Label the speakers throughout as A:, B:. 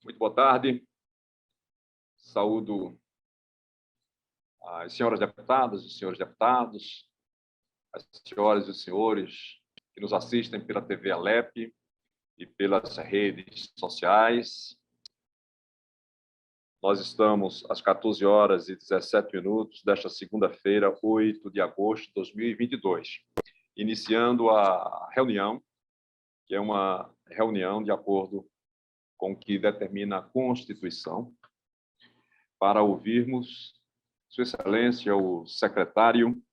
A: Muito boa tarde. Saúdo as senhoras deputadas e senhores deputados, as senhoras e os senhores que nos assistem pela TV Alep e pelas redes sociais. Nós estamos às 14h17 desta segunda-feira, 8 de agosto de 2022, iniciando a reunião, que é uma reunião de acordo com o que determina a Constituição, para ouvirmos Sua Excelência, o secretário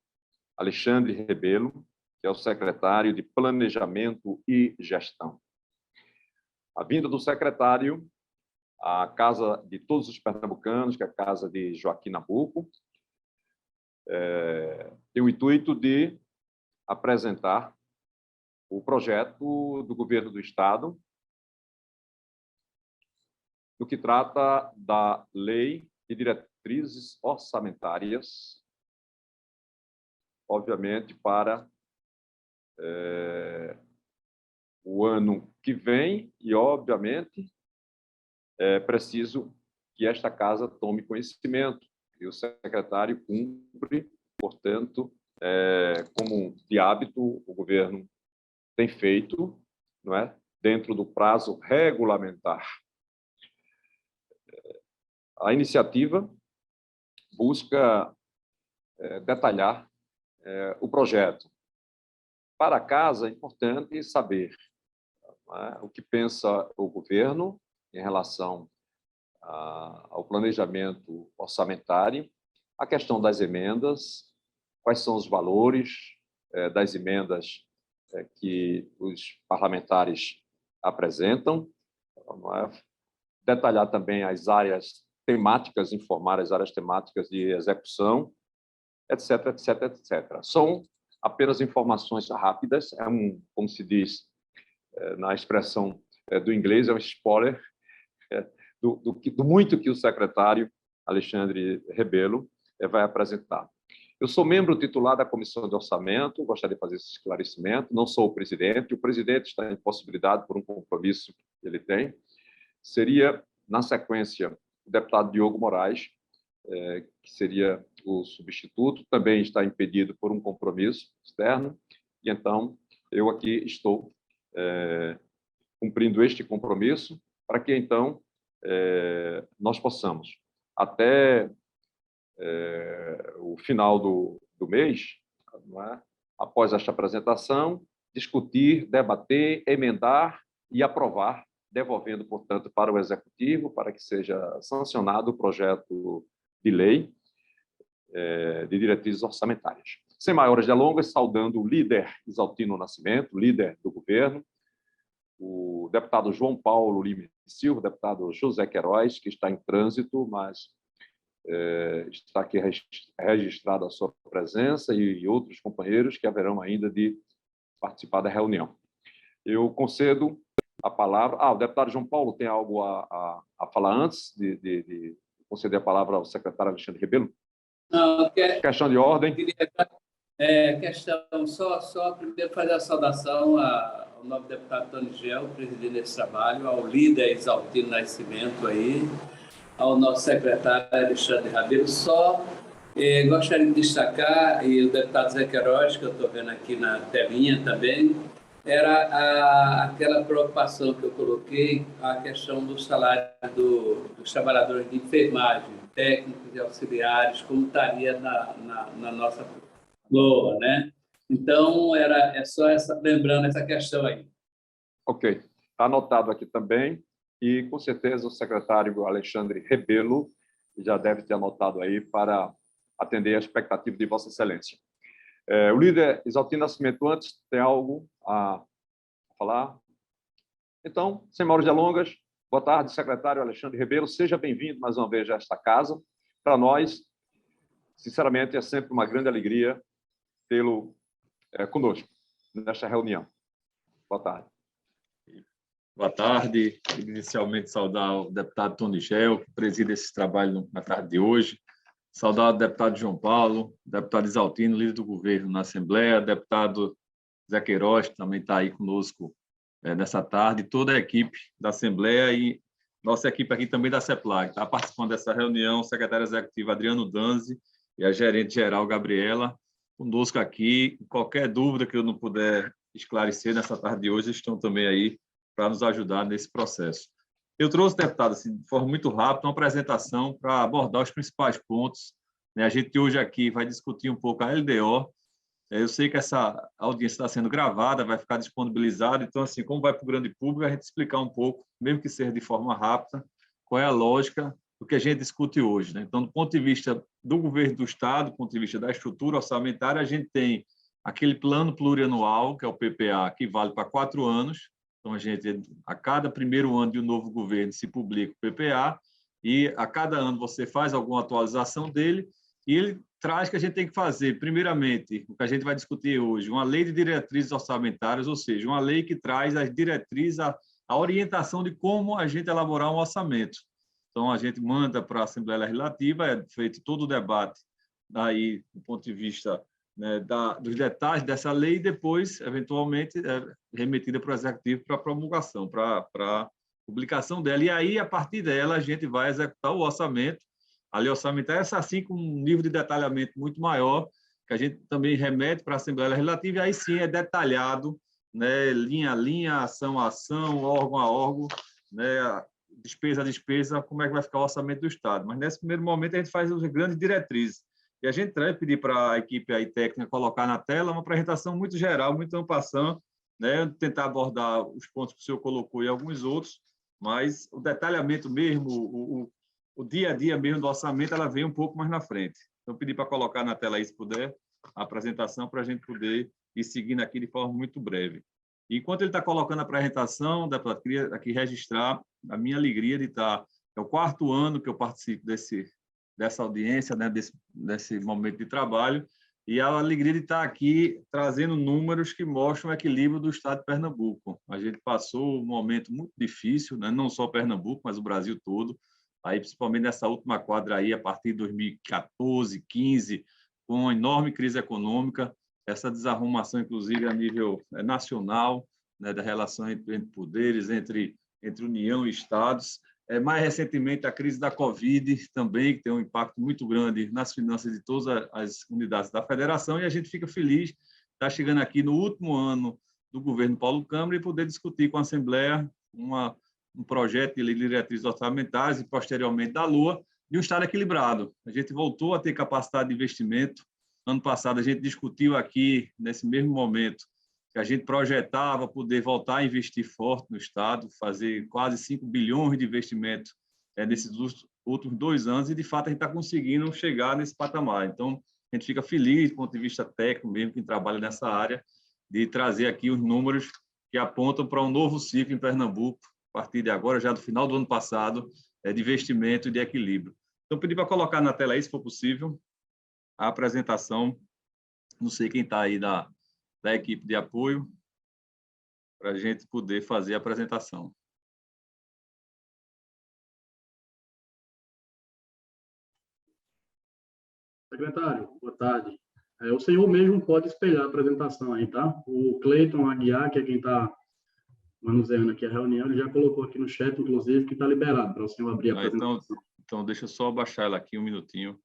A: Alexandre Rebelo, que é o secretário de Planejamento e Gestão. A vinda do secretário à casa de todos os pernambucanos, que é a casa de Joaquim Nabuco, tem o intuito de apresentar o projeto do governo do Estado no que trata da Lei de Diretrizes Orçamentárias, obviamente, para o ano que vem e, obviamente, é preciso que esta casa tome conhecimento e o secretário cumpre, portanto, como de hábito, o governo tem feito, não é? Dentro do prazo regulamentar. A iniciativa busca detalhar o projeto. Para a casa, é importante saber o que pensa o governo em relação ao planejamento orçamentário, a questão das emendas, quais são os valores das emendas que os parlamentares apresentam, detalhar também as áreas temáticas, informar as áreas temáticas de execução, etc, etc, etc. São apenas informações rápidas, como se diz na expressão do inglês, é um spoiler do muito que o secretário Alexandre Rebelo vai apresentar. Eu sou membro titular da Comissão de Orçamento, gostaria de fazer esse esclarecimento, não sou o presidente está em possibilidade por um compromisso que ele tem. Seria, na sequência, o deputado Diogo Moraes, que seria o substituto, também está impedido por um compromisso externo, e então eu aqui estou cumprindo este compromisso para que, então, nós possamos, até o final do mês, não é? Após esta apresentação, discutir, debater, emendar e aprovar, devolvendo, portanto, para o Executivo, para que seja sancionado o projeto de lei de diretrizes orçamentárias. Sem maiores delongas, saudando o líder Isaltino Nascimento, líder do governo, o deputado João Paulo Lima Silva, o deputado José Queiroz, que está em trânsito, mas está aqui registrada a sua presença, e outros companheiros que haverão ainda de participar da reunião. Eu concedo a palavra... o deputado João Paulo tem algo a falar antes de conceder a palavra ao secretário Alexandre Rebelo?
B: Não,
A: questão de ordem.
B: Questão, só primeiro fazer a saudação ao novo deputado Tony Gel, presidente desse trabalho, ao líder Isaltino Nascimento aí, ao nosso secretário Alexandre Rebelo. Só gostaria de destacar, e o deputado Zé Queiroz, que eu estou vendo aqui na telinha também, era aquela preocupação que eu coloquei, a questão do salário dos trabalhadores de enfermagem, técnicos e auxiliares, como estaria na nossa LOA, né? Então, é só lembrando essa questão aí.
A: Ok, está anotado aqui também, e com certeza o secretário Alexandre Rebelo já deve ter anotado aí para atender a expectativa de Vossa Excelência. O líder Isaltino Nascimento, antes, tem algo a falar? Então, sem maiores delongas, boa tarde, secretário Alexandre Rebelo, seja bem-vindo mais uma vez a esta casa. Para nós, sinceramente, é sempre uma grande alegria tê-lo conosco nesta reunião. Boa tarde.
C: Boa tarde. Inicialmente, saudar o deputado Tony Gel, que preside esse trabalho na tarde de hoje. Saudar o deputado João Paulo, deputado Isaltino, líder do governo na Assembleia, deputado Zé Queiroz, que também está aí conosco nessa tarde, toda a equipe da Assembleia e nossa equipe aqui também da CEPLAG. Está participando dessa reunião o secretário executivo Adriano Danzi e a gerente-geral Gabriela, conosco aqui. Qualquer dúvida que eu não puder esclarecer nessa tarde de hoje, estão também aí para nos ajudar nesse processo. Eu trouxe, deputado, assim, de forma muito rápida, uma apresentação para abordar os principais pontos. A gente hoje aqui vai discutir um pouco a LDO. Eu sei que essa audiência está sendo gravada, vai ficar disponibilizada, então, assim, como vai para o grande público, a gente explicar um pouco, mesmo que seja de forma rápida, qual é a lógica do que a gente discute hoje, né? Então, do ponto de vista do governo do Estado, do ponto de vista da estrutura orçamentária, a gente tem aquele plano plurianual, que é o PPA, que vale para 4 anos. Então, a cada primeiro ano de um novo governo se publica o PPA e a cada ano você faz alguma atualização dele e ele traz que a gente tem que fazer, primeiramente, o que a gente vai discutir hoje, uma lei de diretrizes orçamentárias, ou seja, uma lei que traz as diretrizes, a orientação de como a gente elaborar um orçamento. Então, a gente manda para a Assembleia Legislativa, é feito todo o debate daí, do ponto de vista, né, dos detalhes dessa lei, e depois, eventualmente, é remetida para o Executivo para promulgação, para publicação dela. E aí, a partir dela, a gente vai executar o orçamento. A lei orçamentária é assim, com um nível de detalhamento muito maior, que a gente também remete para a Assembleia Legislativa, e aí sim é detalhado, né, linha a linha, ação a ação, órgão a órgão, né, despesa a despesa, como é que vai ficar o orçamento do Estado. Mas, nesse primeiro momento, a gente faz as grandes diretrizes. E a gente vai pedir para a equipe aí técnica colocar na tela uma apresentação muito geral, muito en passant, né, tentar abordar os pontos que o senhor colocou e alguns outros, mas o detalhamento mesmo, o dia a dia mesmo do orçamento, ela vem um pouco mais na frente. Então, pedir para colocar na tela aí, se puder, a apresentação para a gente poder ir seguindo aqui de forma muito breve. E enquanto ele está colocando a apresentação, deputado, queria aqui registrar a minha alegria de estar... É o 4º ano que eu participo dessa audiência, né, desse momento de trabalho, e a alegria de estar aqui trazendo números que mostram o equilíbrio do Estado de Pernambuco. A gente passou um momento muito difícil, né, não só Pernambuco, mas o Brasil todo, aí principalmente nessa última quadra aí, a partir de 2014, 15, com uma enorme crise econômica, essa desarrumação, inclusive, a nível nacional, né, da relação entre poderes, entre União e Estados. Mais recentemente, a crise da Covid também, que tem um impacto muito grande nas finanças de todas as unidades da federação, e a gente fica feliz de estar chegando aqui no último ano do governo Paulo Câmara e poder discutir com a Assembleia um projeto de lei de diretrizes orçamentárias e, posteriormente, da LOA, de um Estado equilibrado. A gente voltou a ter capacidade de investimento. Ano passado, a gente discutiu aqui, nesse mesmo momento, que a gente projetava poder voltar a investir forte no Estado, fazer quase 5 bilhões de investimento nesses últimos 2 anos, e, de fato, a gente está conseguindo chegar nesse patamar. Então, a gente fica feliz, do ponto de vista técnico, mesmo quem trabalha nessa área, de trazer aqui os números que apontam para um novo ciclo em Pernambuco, a partir de agora, já do final do ano passado, de investimento e de equilíbrio. Então, pedi para colocar na tela aí, se for possível, a apresentação. Não sei quem está aí da equipe de apoio, para a gente poder fazer a apresentação.
D: Secretário, boa tarde. O senhor mesmo pode espelhar a apresentação aí, tá? O Cleiton Aguiar, que é quem está manuseando aqui a reunião, ele já colocou aqui no chat, inclusive, que está liberado para o senhor abrir a apresentação.
C: Então, deixa eu só baixar ela aqui um minutinho,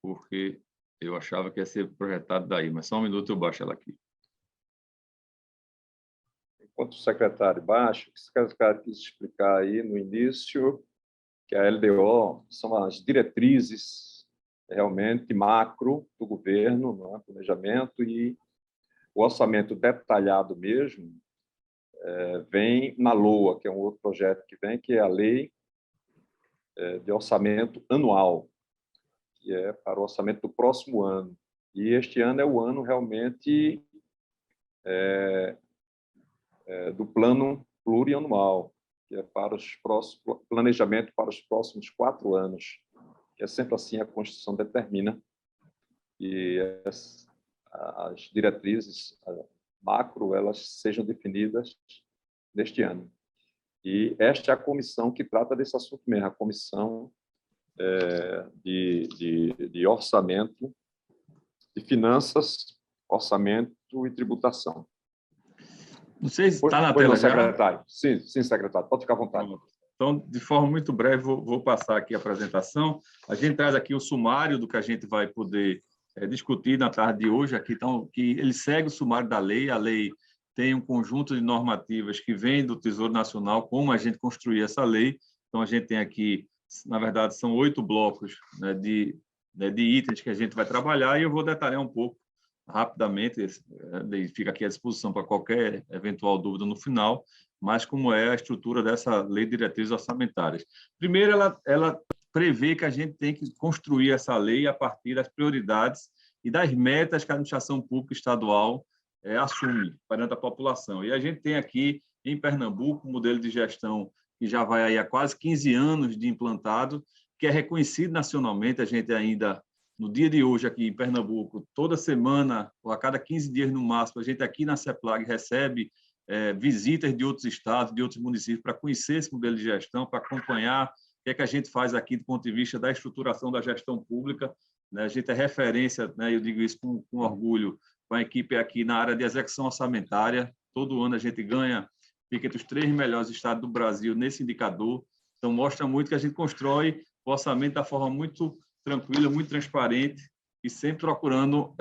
C: porque eu achava que ia ser projetado daí, mas só um minuto eu baixo ela aqui.
A: Enquanto o secretário baixa, o que o secretário quis explicar aí no início, que a LDO são as diretrizes realmente macro do governo, não é? Planejamento, e o orçamento detalhado mesmo vem na LOA, que é um outro projeto que vem, que é a Lei de Orçamento Anual, que é para o orçamento do próximo ano. E este ano é o ano realmente do plano plurianual, que é para os próximos planejamento para os próximos 4 anos, que é sempre assim a Constituição determina, e as diretrizes macro elas sejam definidas neste ano. E esta é a comissão que trata desse assunto mesmo, a comissão de orçamento, de finanças, orçamento e tributação.
C: Não sei se está na tela já.
A: Secretário. Sim, secretário. Pode ficar à vontade.
C: Então, de forma muito breve, vou passar aqui a apresentação. A gente traz aqui o sumário do que a gente vai poder discutir na tarde de hoje, aqui, então, que ele segue o sumário da lei. A lei tem um conjunto de normativas que vem do Tesouro Nacional, como a gente construir essa lei. Então, a gente tem aqui, na verdade, são 8 blocos, né, de itens que a gente vai trabalhar, e eu vou detalhar um pouco rapidamente, fica aqui à disposição para qualquer eventual dúvida no final, mas como é a estrutura dessa Lei de Diretrizes Orçamentárias. Primeiro, ela prevê que a gente tem que construir essa lei a partir das prioridades e das metas que a administração pública estadual assume perante a população. E a gente tem aqui, em Pernambuco, um modelo de gestão que já vai aí há quase 15 anos de implantado, que é reconhecido nacionalmente. A gente ainda, no dia de hoje, aqui em Pernambuco, toda semana, ou a cada 15 dias no máximo, a gente aqui na CEPLAG recebe visitas de outros estados, de outros municípios, para conhecer esse modelo de gestão, para acompanhar o que a gente faz aqui do ponto de vista da estruturação da gestão pública. Né? A gente é referência, né? Eu digo isso com orgulho, com a equipe aqui na área de execução orçamentária. Todo ano a gente ganha, fica entre os 3 melhores estados do Brasil nesse indicador. Então, mostra muito que a gente constrói o orçamento da forma muito tranquila, muito transparente e sempre procurando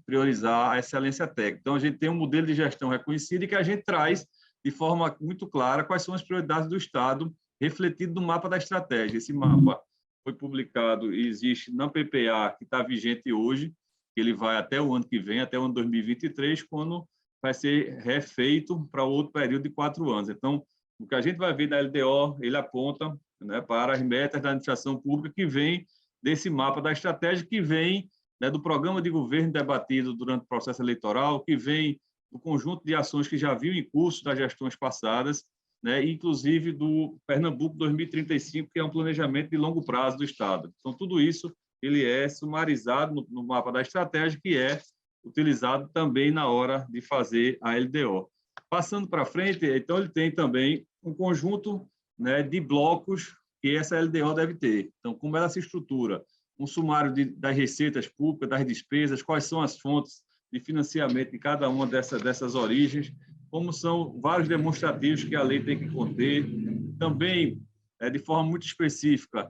C: priorizar a excelência técnica. Então, a gente tem um modelo de gestão reconhecido e que a gente traz de forma muito clara quais são as prioridades do Estado, refletido no mapa da estratégia. Esse mapa foi publicado e existe na PPA, que está vigente hoje, que ele vai até o ano que vem, até o ano 2023, quando vai ser refeito para outro período de 4 anos. Então, o que a gente vai ver da LDO, ele aponta, né, para as metas da administração pública que vem desse mapa da estratégia, que vem, né, do programa de governo debatido durante o processo eleitoral, que vem do conjunto de ações que já viu em curso das gestões passadas, né, inclusive do Pernambuco 2035, que é um planejamento de longo prazo do Estado. Então, tudo isso ele é sumarizado no mapa da estratégia, que é utilizado também na hora de fazer a LDO. Passando para frente, então, ele tem também um conjunto, né, de blocos que essa LDO deve ter. Então, como ela se estrutura? Um sumário das receitas públicas, das despesas, quais são as fontes de financiamento de cada uma dessas origens, como são vários demonstrativos que a lei tem que conter. Também, de forma muito específica,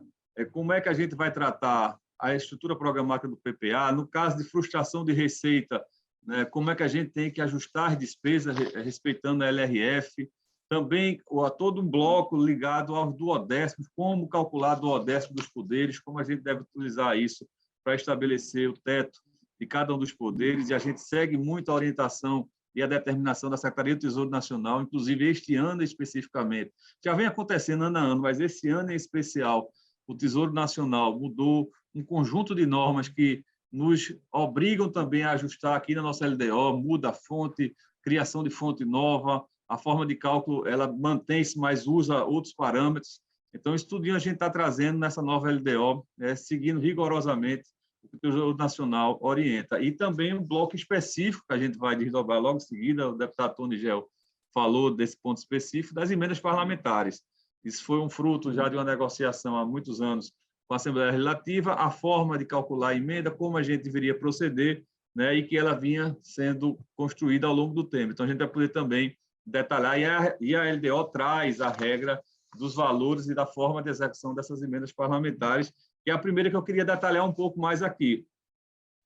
C: como é que a gente vai tratar a estrutura programática do PPA, no caso de frustração de receita, né, como é que a gente tem que ajustar as despesas respeitando a LRF. Também todo um bloco ligado aos duodécimos, como calcular o duodécimo dos poderes, como a gente deve utilizar isso para estabelecer o teto de cada um dos poderes, e a gente segue muito a orientação e a determinação da Secretaria do Tesouro Nacional, inclusive este ano especificamente. Já vem acontecendo ano a ano, mas esse ano em especial, o Tesouro Nacional mudou um conjunto de normas que nos obrigam também a ajustar aqui na nossa LDO, muda a fonte, criação de fonte nova, a forma de cálculo ela mantém-se, mas usa outros parâmetros. Então, isso tudo a gente está trazendo nessa nova LDO, seguindo rigorosamente o que o Tesouro Nacional orienta. E também um bloco específico, que a gente vai desdobrar logo em seguida, o deputado Tony Gel falou desse ponto específico, das emendas parlamentares. Isso foi um fruto já de uma negociação há muitos anos com a Assembleia Legislativa, a forma de calcular a emenda, como a gente deveria proceder, né, e que ela vinha sendo construída ao longo do tempo. Então, a gente vai poder também detalhar, e a LDO traz a regra dos valores e da forma de execução dessas emendas parlamentares, que é a primeira que eu queria detalhar um pouco mais aqui.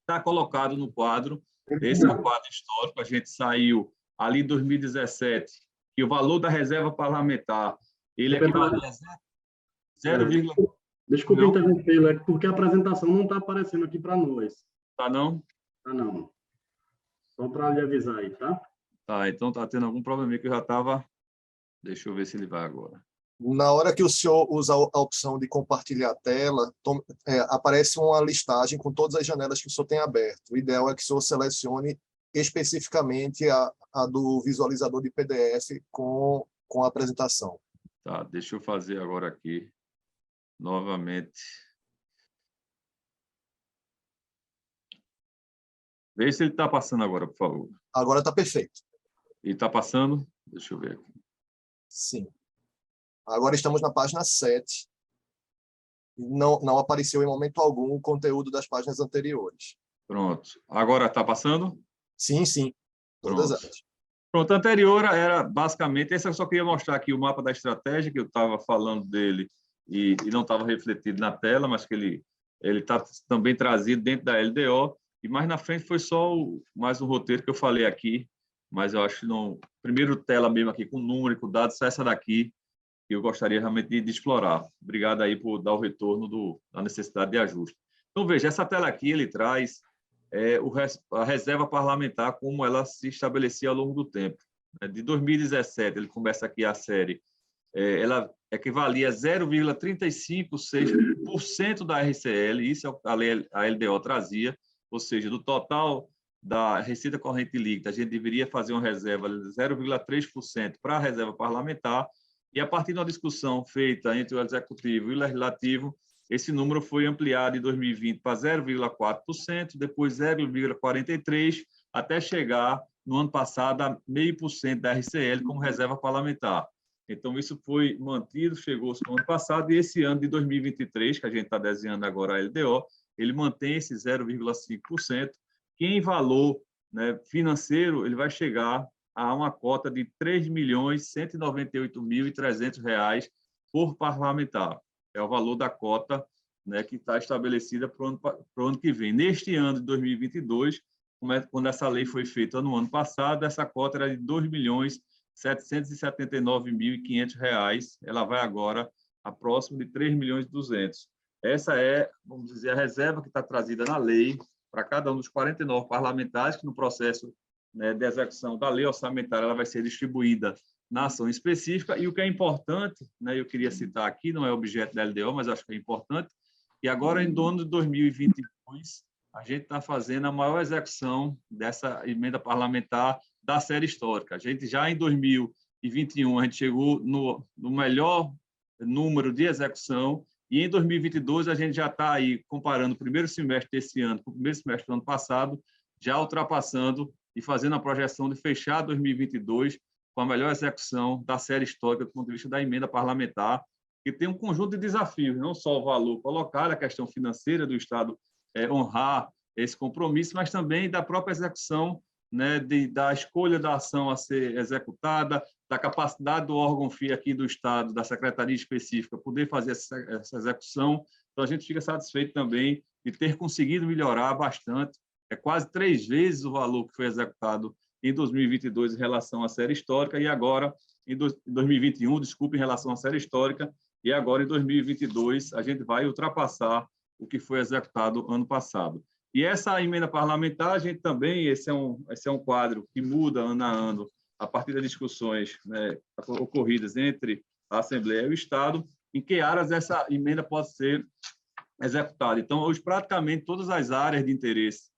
C: Está colocado no quadro, esse é o quadro histórico, a gente saiu ali em 2017, que o valor da reserva parlamentar, ele equivale a 0,
D: desculpa interromper, porque a apresentação não está aparecendo aqui para nós.
C: Tá não?
D: Tá não. Só para lhe avisar aí, tá?
C: Tá, então está tendo algum problema que eu já estava... Deixa eu ver se ele vai agora.
E: Na hora que o senhor usa a opção de compartilhar a tela, aparece uma listagem com todas as janelas que o senhor tem aberto. O ideal é que o senhor selecione especificamente a do visualizador de PDF com a apresentação.
C: Tá, deixa eu fazer agora aqui, novamente. Veja se ele está passando agora, por favor.
E: Agora está perfeito.
C: E está passando? Deixa eu ver aqui.
E: Sim. Agora estamos na página 7. Não apareceu em momento algum o conteúdo das páginas anteriores.
C: Pronto. Agora está passando?
E: Sim, sim. Todas elas.
C: Pronto, a anterior era basicamente, esse eu só queria mostrar aqui o mapa da estratégia, que eu estava falando dele e não estava refletido na tela, mas que ele está também trazido dentro da LDO, e mais na frente foi só mais um roteiro que eu falei aqui, mas eu acho que não... Primeiro tela mesmo aqui, com número e com dados, essa daqui, que eu gostaria realmente de explorar. Obrigado aí por dar o retorno da necessidade de ajuste. Então, veja, essa tela aqui, ele traz a reserva parlamentar, como ela se estabelecia ao longo do tempo. De 2017, ele começa aqui a série, ela equivalia a 0,35% da RCL, isso a LDO trazia, ou seja, do total da receita corrente líquida, a gente deveria fazer uma reserva de 0,3% para a reserva parlamentar, e a partir de uma discussão feita entre o Executivo e o Legislativo, esse número foi ampliado em 2020 para 0,4%, depois 0,43%, até chegar, no ano passado, a 0,5% da RCL como reserva parlamentar. Então, isso foi mantido, chegou no ano passado, e esse ano de 2023, que a gente está desenhando agora a LDO, ele mantém esse 0,5%, que em valor, né, financeiro, ele vai chegar a uma cota de R$ 3.198.300 por parlamentar. É o valor da cota, né, que está estabelecida para o ano que vem. Neste ano de 2022, quando essa lei foi feita no ano passado, essa cota era de R$ 2.779.500. Ela vai agora a próximo de R$ 3.200.000. Essa é, vamos dizer, a reserva que está trazida na lei para cada um dos 49 parlamentares, que no processo, né, de execução da lei orçamentária ela vai ser distribuída na ação específica. E o que é importante, né, eu queria citar aqui, não é objeto da LDO, mas acho que é importante, que agora, em ano de 2022, a gente está fazendo a maior execução dessa emenda parlamentar da série histórica. A gente já em 2021, a gente chegou no melhor número de execução, e em 2022 a gente já está aí comparando o primeiro semestre desse ano com o primeiro semestre do ano passado, já ultrapassando e fazendo a projeção de fechar 2022 com a melhor execução da série histórica do ponto de vista da emenda parlamentar, que tem um conjunto de desafios, não só o valor colocado, a questão financeira do Estado honrar esse compromisso, mas também da própria execução, né, da escolha da ação a ser executada, da capacidade do órgão FIA aqui do Estado, da secretaria específica, poder fazer essa execução. Então, a gente fica satisfeito também de ter conseguido melhorar bastante. É quase 3 vezes o valor que foi executado em 2022 em relação à série histórica, e agora, em 2021, desculpe, em relação à série histórica, e agora, em 2022, a gente vai ultrapassar o que foi executado ano passado. E essa emenda parlamentar, a gente também, esse é um quadro que muda ano a ano, a partir das discussões, né, ocorridas entre a Assembleia e o Estado, em que áreas essa emenda pode ser executada. Então, hoje, praticamente todas as áreas de interesse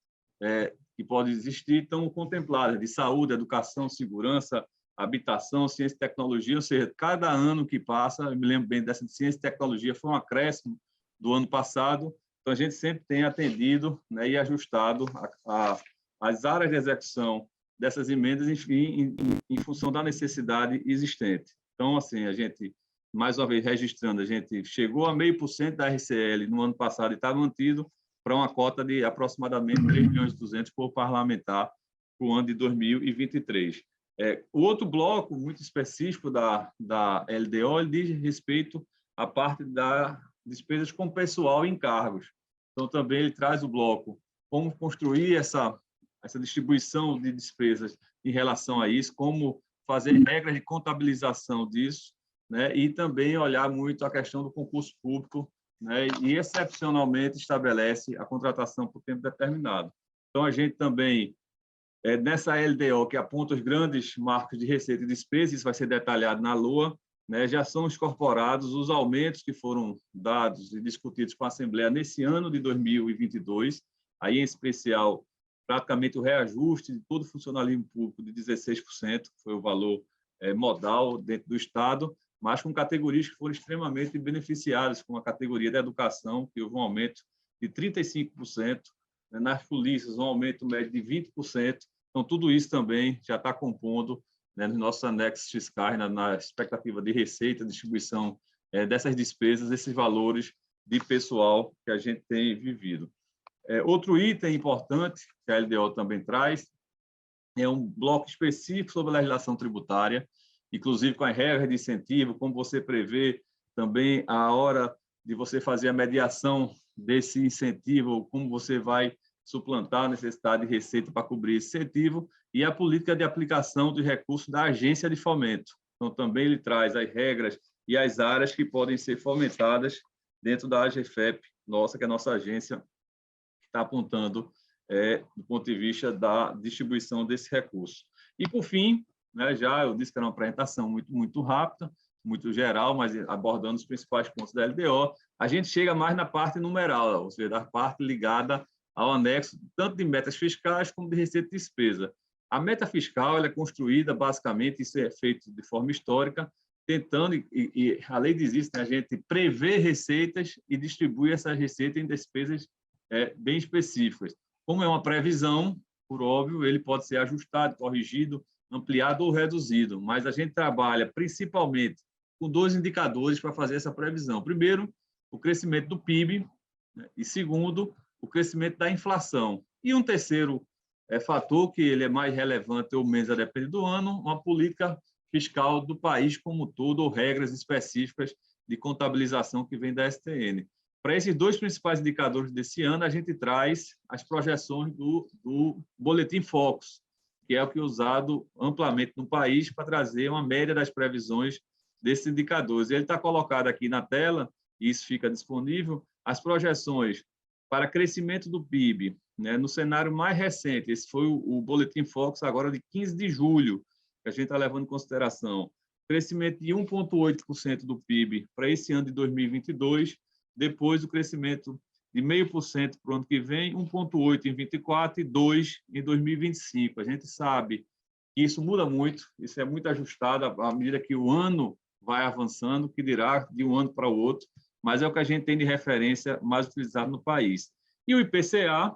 C: que podem existir estão contempladas, de saúde, educação, segurança, habitação, ciência e tecnologia, ou seja, cada ano que passa, eu me lembro bem dessa de ciência e tecnologia, foi um acréscimo do ano passado, então a gente sempre tem atendido, né, e ajustado as áreas de execução dessas emendas em função da necessidade existente. Então, assim, a gente, mais uma vez registrando, a gente chegou a 0,5% da RCL no ano passado e está mantido para uma cota de aproximadamente 3.200.000 por parlamentar para o ano de 2023. O outro bloco muito específico da LDO ele diz respeito à parte das despesas com pessoal e encargos. Então, também ele traz o bloco como construir essa distribuição de despesas em relação a isso, como fazer regras de contabilização disso, né? E também olhar muito a questão do concurso público, né? E, excepcionalmente, estabelece a contratação por tempo determinado. Então, a gente também, nessa LDO, que aponta os grandes marcos de receita e despesa, isso vai ser detalhado na LOA, né, já são incorporados os aumentos que foram dados e discutidos com a Assembleia nesse ano de 2022, aí, em especial, praticamente o reajuste de todo o funcionalismo público de 16%, que foi o valor modal dentro do Estado, mas com categorias que foram extremamente beneficiadas, como a categoria da educação, que houve um aumento de 35%, né, nas polícias, um aumento médio de 20%. Então, tudo isso também já está compondo, né, nos nossos anexos fiscais, na expectativa de receita, distribuição dessas despesas, esses valores de pessoal que a gente tem vivido. Outro item importante que a LDO também traz é um bloco específico sobre a legislação tributária, inclusive com as regras de incentivo, como você prevê também a hora de você fazer a mediação desse incentivo, como você vai suplantar a necessidade de receita para cobrir esse incentivo, e a política de aplicação dos recursos da agência de fomento. Então, também ele traz as regras e as áreas que podem ser fomentadas dentro da AGFEP, nossa, que é a nossa agência que está apontando do ponto de vista da distribuição desse recurso. E, por fim, né, já eu disse que era uma apresentação muito rápida, muito geral, mas abordando os principais pontos da LDO, a gente chega mais na parte numeral, ou seja, da parte ligada ao anexo, tanto de metas fiscais como de receita e despesa. A meta fiscal ela é construída, basicamente, isso é feito de forma histórica, tentando, e a lei diz isso, né, a gente prevê receitas e distribui essas receitas em despesas bem específicas. Como é uma previsão, por óbvio, ele pode ser ajustado, corrigido, ampliado ou reduzido, mas a gente trabalha principalmente com 2 indicadores para fazer essa previsão. Primeiro, o crescimento do PIB, né, e segundo, o crescimento da inflação. E um terceiro fator, que ele é mais relevante ou menos a depender do ano, uma política fiscal do país como um todo, ou regras específicas de contabilização que vem da STN. Para esses 2 principais indicadores desse ano, a gente traz as projeções do Boletim Focus, que é o que é usado amplamente no país para trazer uma média das previsões desses indicadores. Ele está colocado aqui na tela, e isso fica disponível, as projeções para crescimento do PIB, né, no cenário mais recente. Esse foi o Boletim Focus, agora de 15 de julho, que a gente está levando em consideração. Crescimento de 1,8% do PIB para esse ano de 2022, depois o crescimento de 0,5% para o ano que vem, 1,8% em 2024 e 2% em 2025. A gente sabe que isso muda muito, isso é muito ajustado à medida que o ano vai avançando, que dirá de um ano para o outro, mas é o que a gente tem de referência mais utilizado no país. E o IPCA,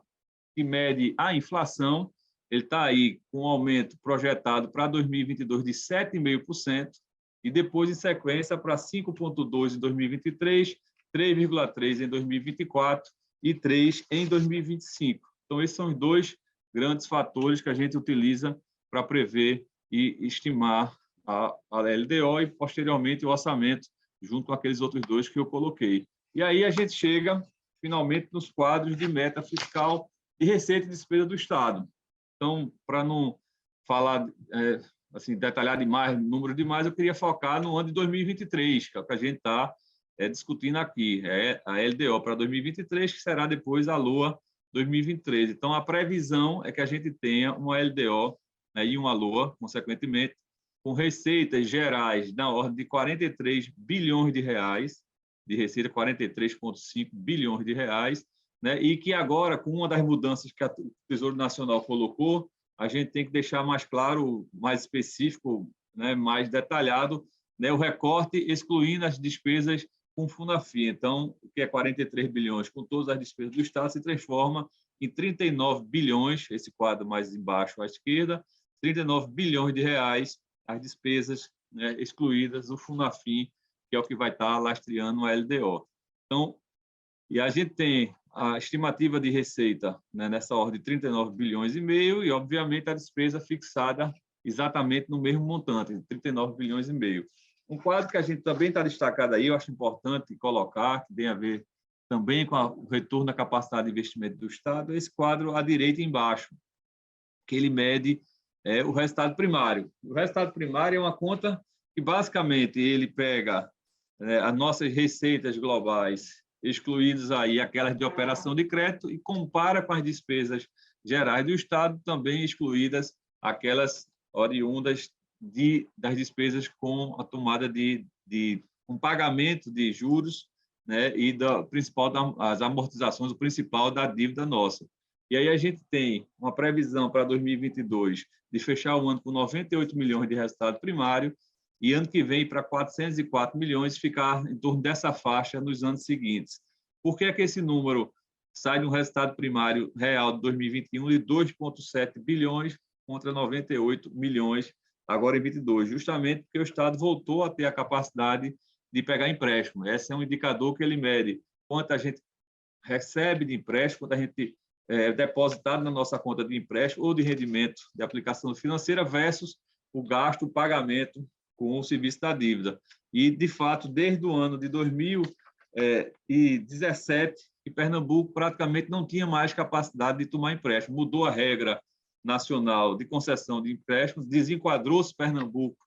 C: que mede a inflação, ele está aí com um aumento projetado para 2022 de 7,5%, e depois, em sequência, para 5,2% em 2023, 3,3% em 2024 e 3% em 2025. Então, esses são os 2 grandes fatores que a gente utiliza para prever e estimar a LDO e, posteriormente, o orçamento, junto com aqueles outros 2 que eu coloquei. E aí a gente chega, finalmente, nos quadros de meta fiscal e receita e despesa do Estado. Então, para não falar assim, detalhar demais, número demais, eu queria focar no ano de 2023, que é o que a gente está discutindo aqui, a LDO para 2023, que será depois a LOA 2023. Então, a previsão é que a gente tenha uma LDO, né, e uma LOA, consequentemente, com receitas gerais na ordem de 43 bilhões de reais, de receita 43,5 bilhões de reais, né, e que agora, com uma das mudanças que o Tesouro Nacional colocou, a gente tem que deixar mais claro, mais específico, né, mais detalhado, né, o recorte excluindo as despesas com Funafim. Então, o que é 43 bilhões com todas as despesas do Estado se transforma em 39 bilhões, esse quadro mais embaixo à esquerda, 39 bilhões de reais as despesas, né, excluídas do Funafim, que é o que vai estar lastreando a LDO. Então, e a gente tem a estimativa de receita, né, nessa ordem de 39 bilhões e meio e, obviamente, a despesa fixada exatamente no mesmo montante, 39 bilhões e meio. Um quadro que a gente também está destacado aí, eu acho importante colocar, que tem a ver também com o retorno da capacidade de investimento do Estado, é esse quadro à direita embaixo, que ele mede o resultado primário. O resultado primário é uma conta que, basicamente, ele pega as nossas receitas globais, excluídas aí aquelas de operação de crédito, e compara com as despesas gerais do Estado, também excluídas aquelas oriundas das despesas com a tomada com pagamento de juros, né, e as amortizações, o principal da dívida nossa. E aí a gente tem uma previsão para 2022 de fechar o ano com 98 milhões de resultado primário e ano que vem para 404 milhões ficar em torno dessa faixa nos anos seguintes. Por que é que esse número sai de um resultado primário real de 2021 de 2,7 bilhões contra 98 milhões agora em 22? Justamente porque o Estado voltou a ter a capacidade de pegar empréstimo. Esse é um indicador que ele mede quanto a gente recebe de empréstimo, quanto a gente depositado na nossa conta de empréstimo ou de rendimento de aplicação financeira versus o gasto, o pagamento com o serviço da dívida. E, de fato, desde o ano de 2017, que Pernambuco praticamente não tinha mais capacidade de tomar empréstimo. Mudou a regra nacional de concessão de empréstimos, desenquadrou-se Pernambuco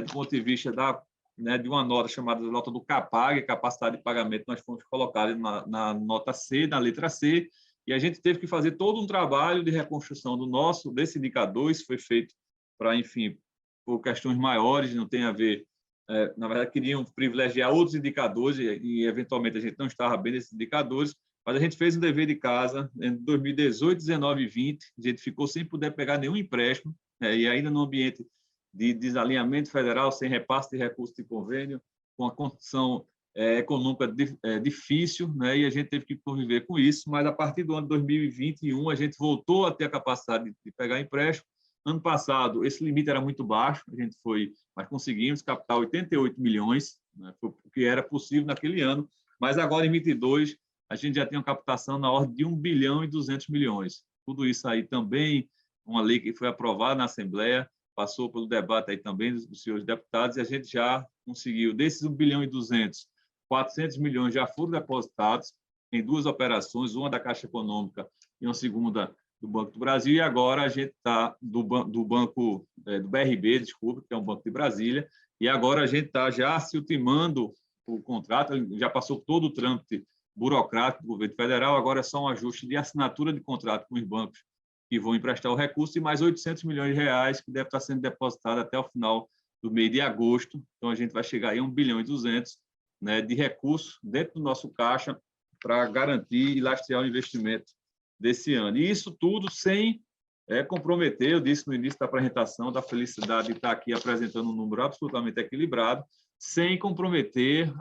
C: do ponto de vista de uma nota chamada nota do CAPAG, capacidade de pagamento, nós fomos colocados na nota C, na letra C, e a gente teve que fazer todo um trabalho de reconstrução desse indicador. Isso foi feito para, enfim, por questões maiores, não tem a ver, na verdade, queriam privilegiar outros indicadores e, eventualmente, a gente não estava bem nesses indicadores, mas a gente fez um dever de casa em 2018, 19 e 20, a gente ficou sem poder pegar nenhum empréstimo, e ainda no ambiente de desalinhamento federal, sem repasse de recursos de convênio, com a condição econômica difícil, e a gente teve que conviver com isso, mas a partir do ano 2021 a gente voltou a ter a capacidade de pegar empréstimo. Ano passado, esse limite era muito baixo, mas conseguimos captar 88 milhões, o que era possível naquele ano, mas agora, em 2022, a gente já tem uma captação na ordem de 1 bilhão e 200 milhões. Tudo isso aí também, uma lei que foi aprovada na Assembleia, passou pelo debate aí também dos senhores deputados, e a gente já conseguiu, desses 1 bilhão e 200, 400 milhões já foram depositados em 2 operações, uma da Caixa Econômica e uma segunda do Banco do Brasil, e agora a gente está do BRB, desculpa, que é um banco de Brasília, e agora a gente está já se ultimando o contrato, já passou todo o trâmite burocrático do governo federal, agora é só um ajuste de assinatura de contrato com os bancos que vão emprestar o recurso, e mais 800 milhões de reais que deve estar sendo depositado até o final do mês de agosto. Então, a gente vai chegar aí a 1 bilhão e 200 de recursos dentro do nosso caixa para garantir e lastrear o investimento desse ano. E isso tudo sem comprometer, eu disse no início da apresentação, da felicidade de estar aqui apresentando um número absolutamente equilibrado, sem comprometer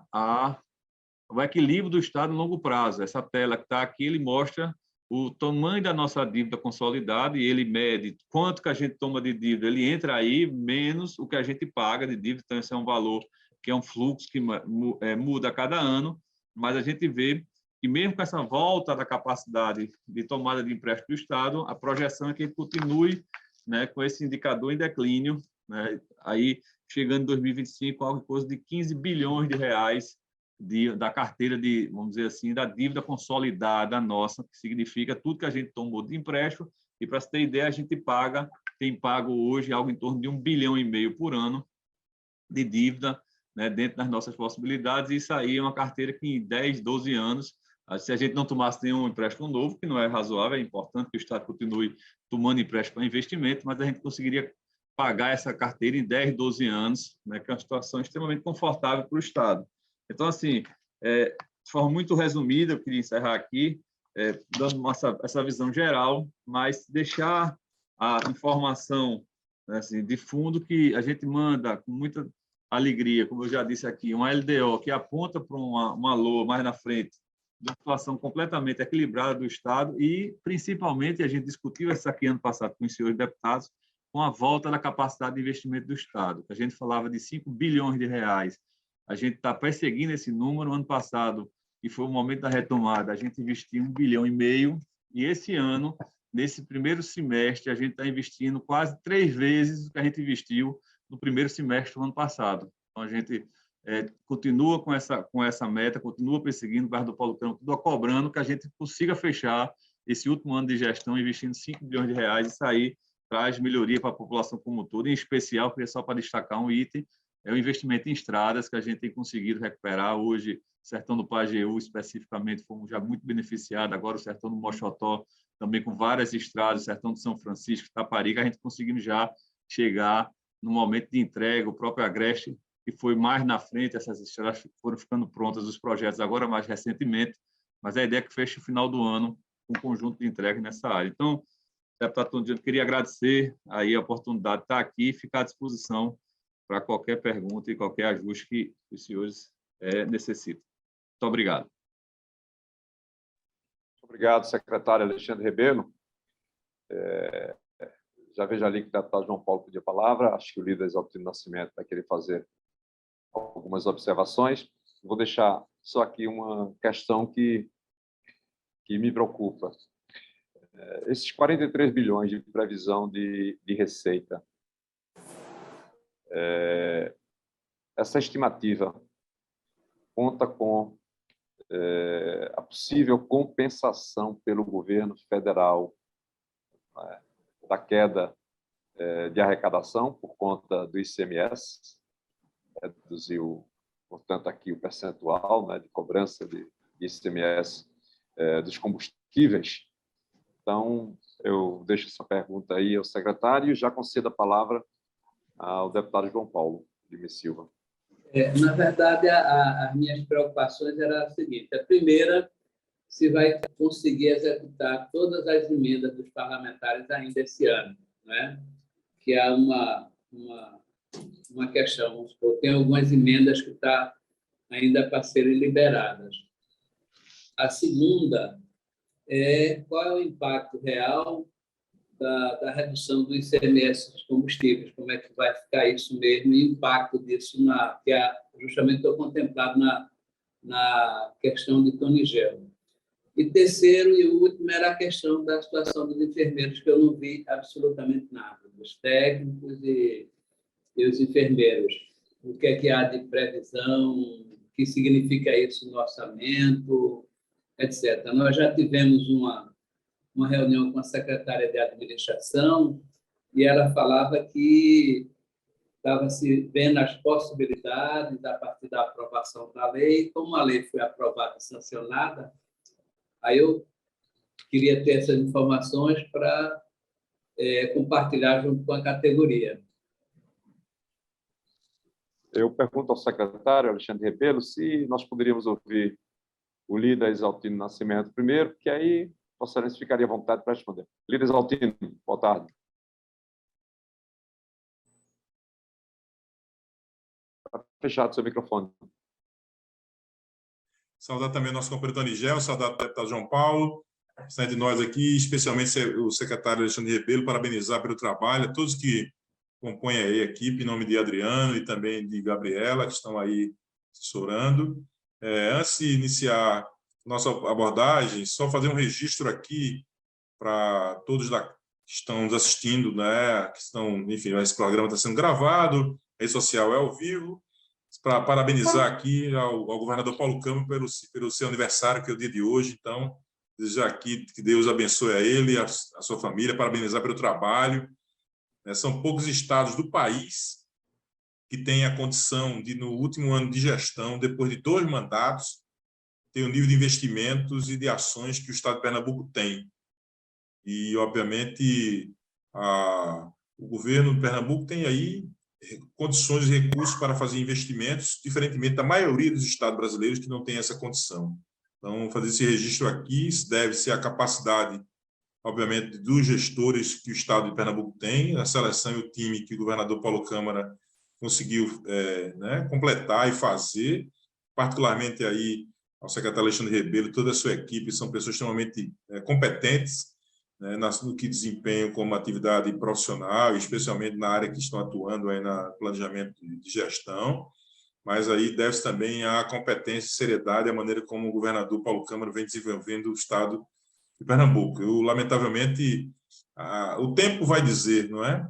C: o equilíbrio do Estado no longo prazo. Essa tela que está aqui, ele mostra o tamanho da nossa dívida consolidada e ele mede quanto que a gente toma de dívida. Ele entra aí menos o que a gente paga de dívida, então esse é um valor que é um fluxo que muda a cada ano, mas a gente vê que mesmo com essa volta da capacidade de tomada de empréstimo do Estado, a projeção é que ele continue com esse indicador em declínio, aí chegando em 2025 algo coisa de 15 bilhões de reais da carteira vamos dizer assim, da dívida consolidada nossa, que significa tudo que a gente tomou de empréstimo, e para você ter ideia, a gente tem pago hoje algo em torno de 1,5 bilhão por ano de dívida, dentro das nossas possibilidades, e isso aí é uma carteira que em 10, 12 anos, se a gente não tomasse nenhum empréstimo novo, que não é razoável, é importante que o Estado continue tomando empréstimo para investimento, mas a gente conseguiria pagar essa carteira em 10, 12 anos, que é uma situação extremamente confortável para o Estado. Então, assim, de forma muito resumida, eu queria encerrar aqui, dando essa visão geral, mas deixar a informação assim, de fundo que a gente manda com muita alegria, como eu já disse aqui, uma LDO que aponta para uma LOA mais na frente, de uma situação completamente equilibrada do Estado e, principalmente, a gente discutiu isso aqui ano passado com os senhores deputados, com a volta da capacidade de investimento do Estado, que a gente falava de 5 bilhões de reais. A gente está perseguindo esse número. No ano passado, que foi o momento da retomada, a gente investiu 1,5 bilhão, e esse ano, nesse primeiro semestre, a gente está investindo quase 3 vezes o que a gente investiu no primeiro semestre do ano passado. Então, a gente continua com essa meta, continua perseguindo o guarda do Paulo Câmara, continua cobrando que a gente consiga fechar esse último ano de gestão investindo 5 bilhões de reais. Isso aí traz melhoria para a população como um todo, em especial, porque só para destacar um item, é o investimento em estradas que a gente tem conseguido recuperar. Hoje, Sertão do Pajeú, especificamente, fomos já muito beneficiados. Agora, o Sertão do Mochotó, também com várias estradas, Sertão do São Francisco, Itaparica, a gente conseguimos já chegar no momento de entrega. O próprio Agreste, que foi mais na frente, essas estradas foram ficando prontas, os projetos agora mais recentemente, mas a ideia é que feche o final do ano com um conjunto de entrega nessa área. Então, deputado Tony, eu queria agradecer aí a oportunidade de estar aqui e ficar à disposição para qualquer pergunta e qualquer ajuste que os senhores necessitem. Muito obrigado.
A: Obrigado, secretário Alexandre Rebelo. Já vejo ali que o deputado João Paulo pediu a palavra. Acho que o líder Exaltino Nascimento vai querer fazer algumas observações. Vou deixar só aqui uma questão que me preocupa. esses 43 bilhões de previsão de receita, essa estimativa conta com a possível compensação pelo governo federal, né, da queda de arrecadação por conta do ICMS, reduziu, portanto, aqui o percentual, né, de cobrança de ICMS dos combustíveis. Então, eu deixo essa pergunta aí ao secretário e já concedo a palavra ao deputado João Paulo Lima Silva.
B: Na verdade, as minhas preocupações eram as seguintes. A primeira, se vai conseguir executar todas as emendas dos parlamentares ainda esse ano, né? Que há uma questão. Vamos supor, tem algumas emendas que estão ainda para serem liberadas. A segunda qual é o impacto real da redução do ICMS dos combustíveis, como é que vai ficar isso mesmo, e o impacto disso, que justamente estou contemplado na questão de Tony Gel. E terceiro e último era a questão da situação dos enfermeiros, que eu não vi absolutamente nada, dos técnicos e os enfermeiros. O que é que há de previsão, o que significa isso no orçamento, etc. Nós já tivemos uma reunião com a secretária de administração e ela falava que estava se vendo as possibilidades a partir da aprovação da lei. Como a lei foi aprovada e sancionada, aí eu queria ter essas informações para compartilhar junto com a categoria.
A: Eu pergunto ao secretário Alexandre Rebelo se nós poderíamos ouvir o líder Exaltino Nascimento primeiro, que aí Vossa Excelência ficaria à vontade para responder. Líder Exaltino, boa tarde. Está fechado seu microfone.
F: Saudar também o nosso companheiro Tony Gel, saudar o deputado João Paulo, de nós aqui, especialmente o secretário Alexandre Rebelo, parabenizar pelo trabalho, a todos que compõem aí a equipe, em nome de Adriano e também de Gabriela, que estão aí assessorando. Antes de iniciar nossa abordagem, só fazer um registro aqui para todos que estão nos assistindo, né? Que estão, enfim, esse programa está sendo gravado, a rede social é ao vivo, para parabenizar aqui ao governador Paulo Câmara pelo seu aniversário, que é o dia de hoje. Então, desejar aqui que Deus abençoe a ele e a sua família, parabenizar pelo trabalho. São poucos estados do país que têm a condição de, no último ano de gestão, depois de 2 mandatos, ter o nível de investimentos e de ações que o Estado de Pernambuco tem. E, obviamente, o governo de Pernambuco tem aí condições e recursos para fazer investimentos, diferentemente da maioria dos estados brasileiros que não tem essa condição. Então, fazer esse registro aqui deve-se à capacidade, obviamente, dos gestores que o Estado de Pernambuco tem, a seleção e o time que o governador Paulo Câmara conseguiu completar e fazer, particularmente aí ao secretário Alexandre Rebelo e toda a sua equipe, são pessoas extremamente competentes, né, no que desempenham como atividade profissional, especialmente na área que estão atuando aí no planejamento de gestão, mas aí deve-se também à competência e seriedade, a maneira como o governador Paulo Câmara vem desenvolvendo o Estado de Pernambuco. Lamentavelmente, o tempo vai dizer, não é?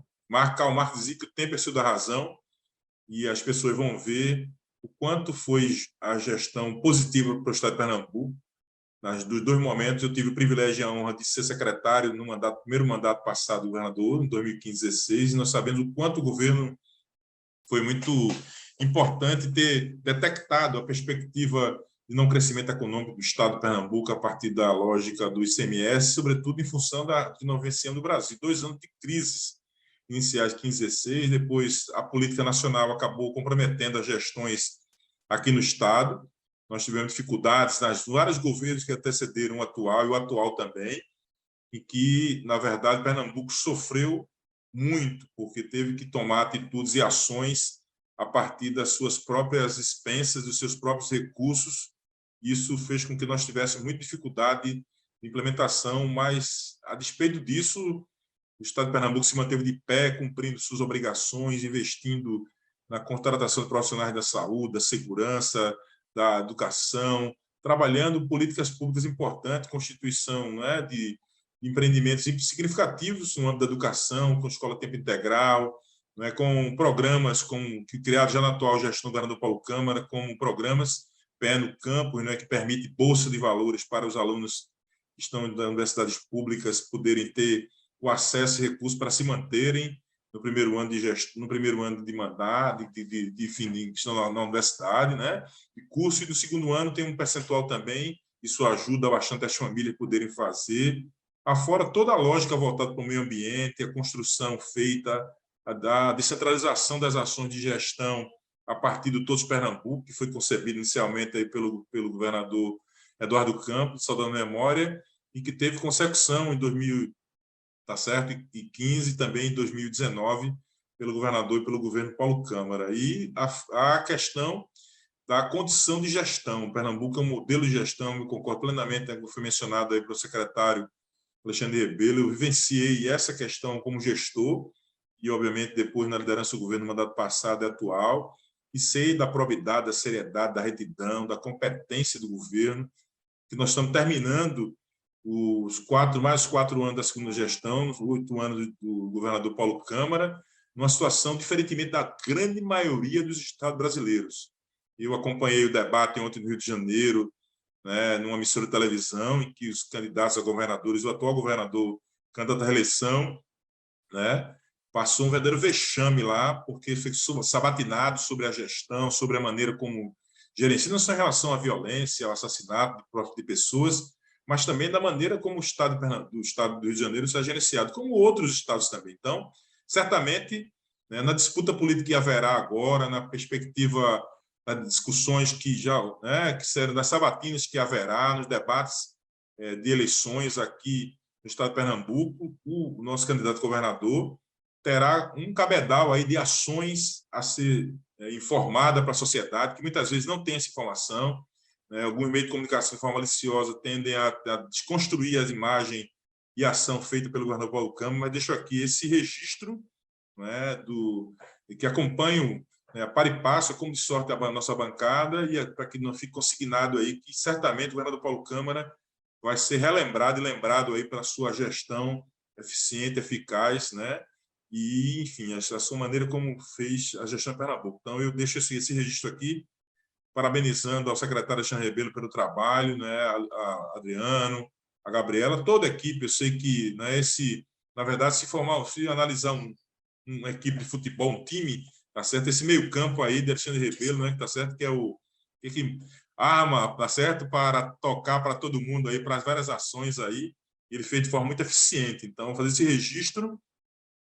F: Karl Marx dizia que o tempo é seu da razão, e as pessoas vão ver o quanto foi a gestão positiva para o Estado de Pernambuco. Dos 2 momentos, eu tive o privilégio e a honra de ser secretário no primeiro mandato passado do governador, em 2015-16, e nós sabemos o quanto o governo foi muito importante ter detectado a perspectiva de não crescimento econômico do Estado de Pernambuco a partir da lógica do ICMS, sobretudo em função de não vencer do Brasil. 2 anos de crises iniciais, 15-16, depois a política nacional acabou comprometendo as gestões aqui no Estado. Nós tivemos dificuldades nas vários governos que antecederam o atual e o atual também, e que, na verdade, Pernambuco sofreu muito, porque teve que tomar atitudes e ações a partir das suas próprias expensas, dos seus próprios recursos. Isso fez com que nós tivéssemos muita dificuldade de implementação, mas, a despeito disso, o Estado de Pernambuco se manteve de pé, cumprindo suas obrigações, investindo na contratação de profissionais da saúde, da segurança, da educação, trabalhando políticas públicas importantes, constituição, né, de empreendimentos significativos no âmbito da educação, com escola tempo integral, né, com programas que criados já na atual gestão do governador Paulo Câmara, como programas Pé no Campo, né, que permite bolsa de valores para os alunos que estão das universidades públicas poderem ter o acesso e recursos para se manterem no primeiro ano de gestão, no primeiro ano de mandato, de fim de estão na universidade, né? E curso, e no segundo ano tem um percentual também, isso ajuda bastante as famílias poderem fazer. Afora toda a lógica voltada para o meio ambiente, a construção feita, a descentralização das ações de gestão a partir do Todos Pernambuco, que foi concebido inicialmente aí pelo governador Eduardo Campos, saudando a memória, e que teve consecução em 2015 e também em 2019 pelo governador e pelo governo Paulo Câmara. E a questão da condição de gestão. Pernambuco é um modelo de gestão, eu concordo plenamente com o que foi mencionado aí pelo secretário Alexandre Rebelo. Eu vivenciei essa questão como gestor e, obviamente, depois na liderança do governo no mandato passado e atual, e sei da probidade, da seriedade, da retidão, da competência do governo, que nós estamos terminando mais 4 anos da segunda gestão, os 8 anos do governador Paulo Câmara, numa situação diferentemente da grande maioria dos estados brasileiros. Eu acompanhei o debate ontem no Rio de Janeiro, né, numa emissora de televisão, em que os candidatos a governadores, o atual governador, candidato à reeleição, né, passou um verdadeiro vexame lá, porque foi sabatinado sobre a gestão, sobre a maneira como gerencia, não só em relação à violência, ao assassinato de pessoas, mas também da maneira como o Estado do Rio de Janeiro está gerenciado, como outros estados também. Então, certamente, né, na disputa política que haverá agora, na perspectiva das discussões que já, né, que serão, das sabatinas que haverá, nos debates de eleições aqui no estado de Pernambuco, o nosso candidato a governador terá um cabedal aí de ações a ser informada para a sociedade, que muitas vezes não tem essa informação. Alguns meios de comunicação de forma maliciosa tendem a desconstruir as imagens e a ação feita pelo governador Paulo Câmara, mas deixo aqui esse registro, né, que acompanho, né, a par e passo, como de sorte a nossa bancada, e para que não fique consignado aí que certamente o governador Paulo Câmara vai ser relembrado e lembrado aí pela sua gestão eficiente, eficaz, né? E, enfim, a sua maneira como fez a gestão em Pernambuco. Então, eu deixo esse registro aqui, parabenizando ao secretário Alexandre Rebelo pelo trabalho, né, a Adriano, a Gabriela, toda a equipe. Eu sei que, né, na verdade, se analisar uma equipe de futebol, um time, tá certo? Esse meio-campo aí de Alexandre Rebelo, né, tá certo? Que é o que arma, tá certo? Para tocar para todo mundo aí, para as várias ações aí. Ele fez de forma muito eficiente. Então, fazer esse registro,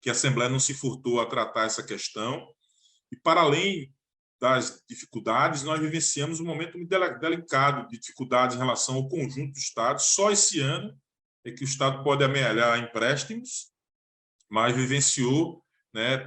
F: que a Assembleia não se furtou a tratar essa questão. E, para além das dificuldades, nós vivenciamos um momento muito delicado de dificuldades em relação ao conjunto do Estado. Só esse ano é que o Estado pode amealhar empréstimos, mas vivenciou, né,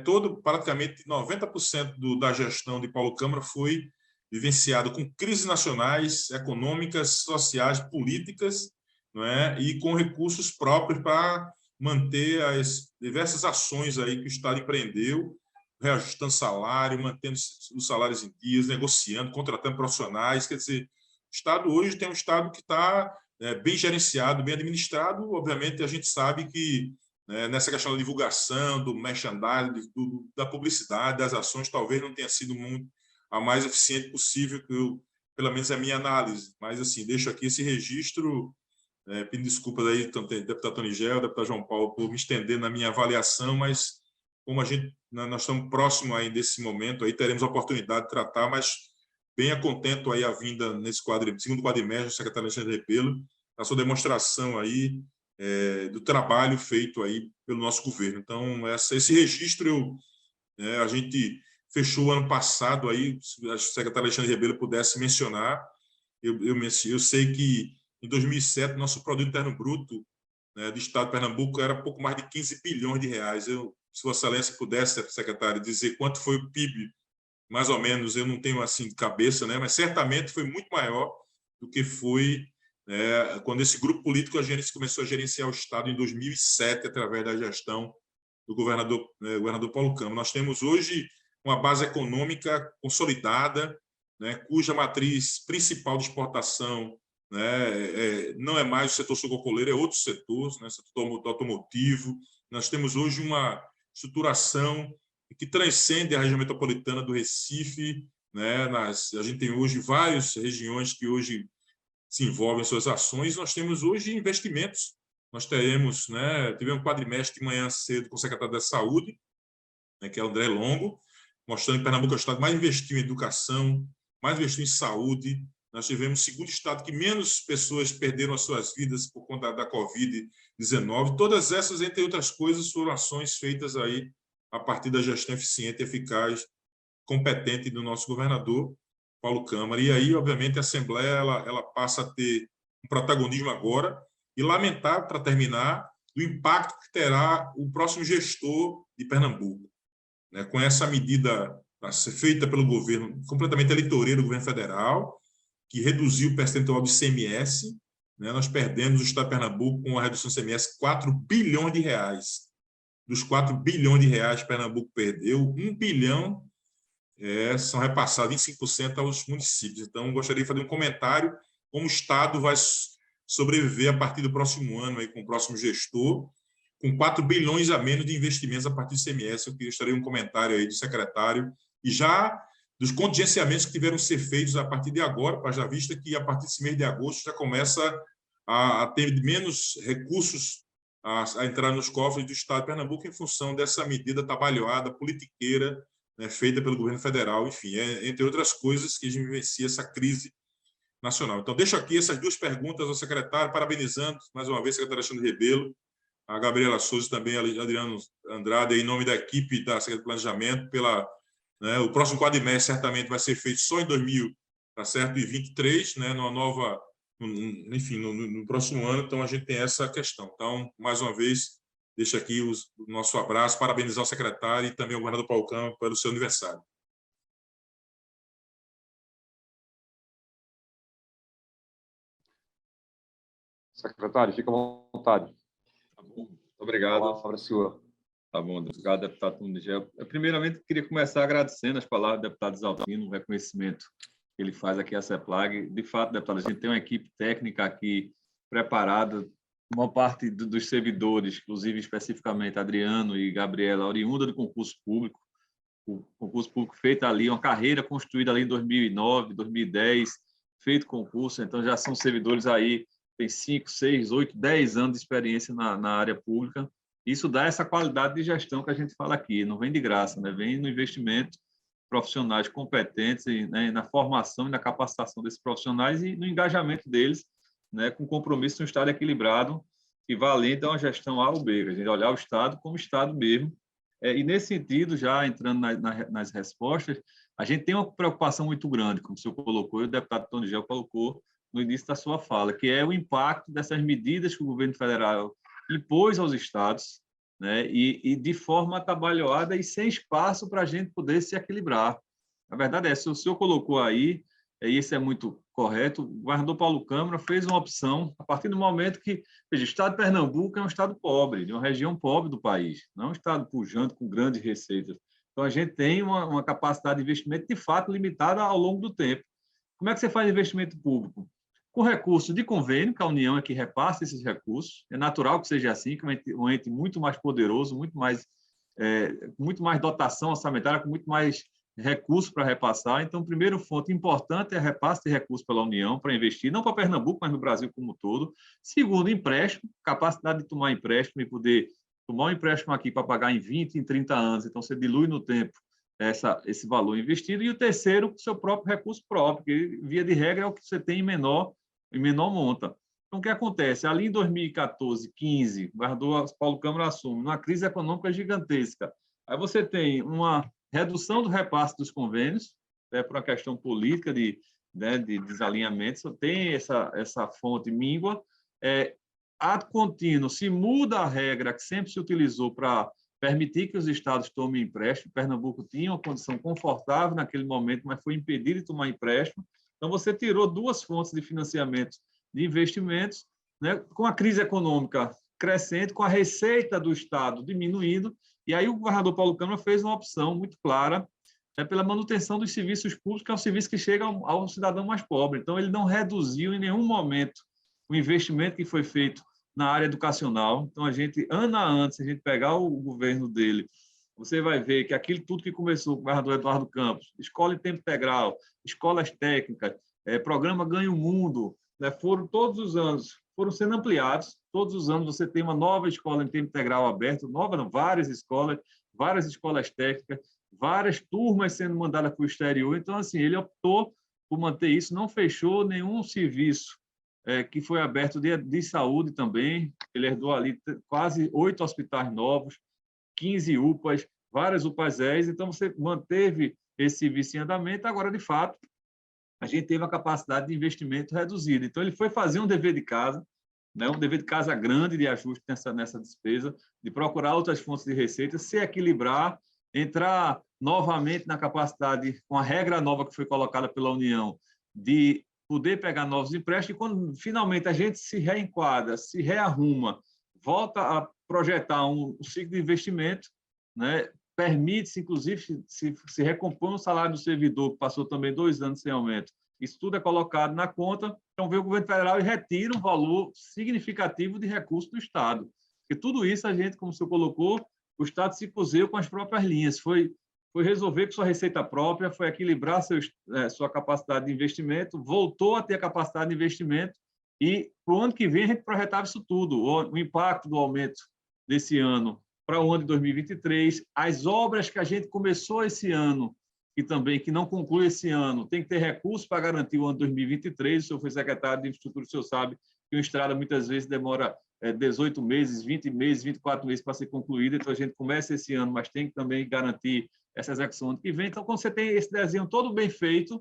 F: praticamente 90% da gestão de Paulo Câmara foi vivenciado com crises nacionais, econômicas, sociais, políticas, não é? E com recursos próprios para manter as diversas ações aí que o Estado empreendeu, reajustando salário, mantendo os salários em dias, negociando, contratando profissionais. Quer dizer, o Estado hoje tem um Estado que está bem gerenciado, bem administrado. Obviamente, a gente sabe que nessa questão da divulgação, do merchandising, da publicidade, das ações, talvez não tenha sido a mais eficiente possível, pelo menos é a minha análise. Mas, assim, deixo aqui esse registro, pedindo desculpas aí, deputado Tony Gel, deputado João Paulo, por me estender na minha avaliação, mas como nós estamos próximos aí desse momento, aí teremos a oportunidade de tratar, mas bem contento aí a vinda nesse segundo quadrimestre do secretário Alexandre Rebelo, a sua demonstração aí do trabalho feito aí pelo nosso governo. Então, esse registro a gente fechou o ano passado aí, se o secretário Alexandre Rebelo pudesse mencionar, eu sei que em 2007 nosso produto interno bruto, né, do Estado de Pernambuco era pouco mais de 15 bilhões de reais. Se Vossa Excelência pudesse, secretário, dizer quanto foi o PIB, mais ou menos, eu não tenho assim de cabeça, né, mas certamente foi muito maior do que foi quando esse grupo político começou a gerenciar o Estado em 2007, através da gestão do governador Paulo Câmara. Nós temos hoje uma base econômica consolidada, né, cuja matriz principal de exportação né? Não é mais o setor sucrocoleiro, é outro setor, né? Setor automotivo. Nós temos hoje uma estruturação que transcende a região metropolitana do Recife, né? A gente tem hoje várias regiões que hoje se envolvem em suas ações. Nós temos hoje investimentos. Nós teremos, né? Tivemos um quadrimestre de manhã cedo com o secretário da Saúde, né? Que é o André Longo, mostrando que Pernambuco é o estado que mais investiu em educação, mais investiu em saúde. Nós tivemos o segundo estado que menos pessoas perderam as suas vidas por conta da Covid-19. Todas essas, entre outras coisas, foram ações feitas aí a partir da gestão eficiente, eficaz, competente do nosso governador, Paulo Câmara. E aí, obviamente, a Assembleia ela passa a ter um protagonismo agora e lamentar, para terminar, o impacto que terá o próximo gestor de Pernambuco, né? Com essa medida a ser feita pelo governo, completamente eleitoreiro, o governo federal, que reduziu o percentual do ICMS, né? Nós perdemos o estado de Pernambuco com a redução do ICMS 4 bilhões de reais. Dos 4 bilhões de reais que Pernambuco perdeu, 1 bilhão são repassados 25% aos municípios. Então, gostaria de fazer um comentário como o Estado vai sobreviver a partir do próximo ano, aí, com o próximo gestor, com 4 bilhões a menos de investimentos a partir do ICMS. Eu gostaria de um comentário aí do secretário, e já dos contingenciamentos que tiveram que ser feitos a partir de agora, para já vista que a partir desse mês de agosto já começa a ter menos recursos a entrar nos cofres do Estado de Pernambuco em função dessa medida trabalhada, politiqueira, né, feita pelo governo federal, enfim, entre outras coisas que a gente vivencia essa crise nacional. Então, deixo aqui essas duas perguntas ao secretário, parabenizando mais uma vez o secretário Alexandre Rebelo, a Gabriela Souza também, a Adriano Andrade, em nome da equipe da Secretaria de Planejamento, né, o próximo quadrimestre certamente vai ser feito só em 2023, né, numa nova, enfim, no próximo ano, então a gente tem essa questão. Então, mais uma vez, deixo aqui o nosso abraço, parabenizar o secretário e também o governador Paulo Câmara pelo seu aniversário.
A: Secretário, fica à vontade.
C: Tá bom. Muito obrigado.
A: A palavra é sua.
C: Tá bom, obrigado, deputado Tunigel. Primeiramente, queria começar agradecendo as palavras do deputado Exaltino, o reconhecimento que ele faz aqui à CEPLAG. De fato, deputado, a gente tem uma equipe técnica aqui preparada, uma parte dos servidores, inclusive especificamente Adriano e Gabriela, oriunda do concurso público. O concurso público feito ali, uma carreira construída ali em 2009, 2010, feito concurso, então já são servidores aí, tem 5, 6, 8, 10 anos de experiência na área pública. Isso dá essa qualidade de gestão que a gente fala aqui, não vem de graça, né? Vem no investimento, profissionais competentes, né? Na formação e na capacitação desses profissionais e no engajamento deles, né? Com compromisso no Estado equilibrado, que vai além de uma gestão A ou B, a gente olhar o Estado como Estado mesmo. E nesse sentido, já entrando nas respostas, a gente tem uma preocupação muito grande, como o senhor colocou e o deputado Tunigel colocou no início da sua fala, que é o impacto dessas medidas que o governo federal impôs aos estados, né, e de forma atabalhoada e sem espaço para a gente poder se equilibrar. A verdade é, se o senhor colocou aí, e isso é muito correto, o governador Paulo Câmara fez uma opção a partir do momento que o estado de Pernambuco é um estado pobre, de uma região pobre do país, não é um estado pujante com grandes receitas. Então, a gente tem uma capacidade de investimento, de fato, limitada ao longo do tempo. Como é que você faz investimento público? Com recurso de convênio, que a União é que repassa esses recursos. É natural que seja assim, que é um ente muito mais poderoso, muito mais dotação orçamentária, com muito mais recursos para repassar. Então, primeiro fonte importante é repasse de recursos pela União para investir, não para Pernambuco, mas no Brasil como um todo. Segundo, empréstimo, capacidade de tomar empréstimo e poder tomar um empréstimo aqui para pagar em 20, em 30 anos. Então, você dilui no tempo esse valor investido. E o terceiro, o seu próprio recurso próprio, que, via de regra, é o que você tem em menor monta. Então, o que acontece? Ali em 2014, 15, o governador Paulo Câmara assume uma crise econômica gigantesca. Aí você tem uma redução do repasse dos convênios, por uma questão política de desalinhamento, só tem essa fonte míngua. Ad contínuo, se muda a regra que sempre se utilizou para permitir que os estados tomem empréstimo. Pernambuco tinha uma condição confortável naquele momento, mas foi impedido de tomar empréstimo. Então, você tirou duas fontes de financiamento de investimentos, né, com a crise econômica crescente, com a receita do Estado diminuindo, e aí o governador Paulo Câmara fez uma opção muito clara pela manutenção dos serviços públicos, que é um serviço que chega ao cidadão mais pobre. Então, ele não reduziu em nenhum momento o investimento que foi feito na área educacional. Então, a gente, ano a ano, se a gente pegar o governo dele, você vai ver que aquilo tudo que começou com o governador Eduardo Campos, escola em tempo integral, escolas técnicas, programa Ganha o Mundo, né, foram todos os anos, foram sendo ampliados. Todos os anos você tem uma nova escola em tempo integral aberta, várias escolas técnicas, várias turmas sendo mandadas para o exterior. Então, assim, ele optou por manter isso, não fechou nenhum serviço que foi aberto de saúde também. Ele herdou ali quase 8 hospitais novos, 15 UPAs, várias UPAs. Então, você manteve esse serviço em andamento. Agora, de fato, a gente teve uma capacidade de investimento reduzida. Então, ele foi fazer um dever de casa, né, um dever de casa grande de ajuste nessa despesa, de procurar outras fontes de receita, se equilibrar, entrar novamente na capacidade, com a regra nova que foi colocada pela União, de poder pegar novos empréstimos, e quando finalmente a gente se reenquadra, se rearruma, volta a projetar um ciclo de investimento, né, permite-se, inclusive, se recompõe o salário do servidor, que passou também 2 anos sem aumento. Isso tudo é colocado na conta, então vem o governo federal e retira um valor significativo de recursos do Estado. Porque tudo isso a gente, como o senhor colocou, o Estado se cozeu com as próprias linhas, foi resolver com sua receita própria, foi equilibrar sua capacidade de investimento, voltou a ter a capacidade de investimento, e para o ano que vem a gente projetava isso tudo, o impacto do aumento desse ano para o ano de 2023, as obras que a gente começou esse ano e também que não conclui esse ano, tem que ter recursos para garantir o ano de 2023. O senhor foi secretário de infraestrutura, o senhor sabe que uma estrada muitas vezes demora 18 meses, 20 meses, 24 meses para ser concluída, então a gente começa esse ano, mas tem que também garantir essa execução ano que vem. Então, quando você tem esse desenho todo bem feito,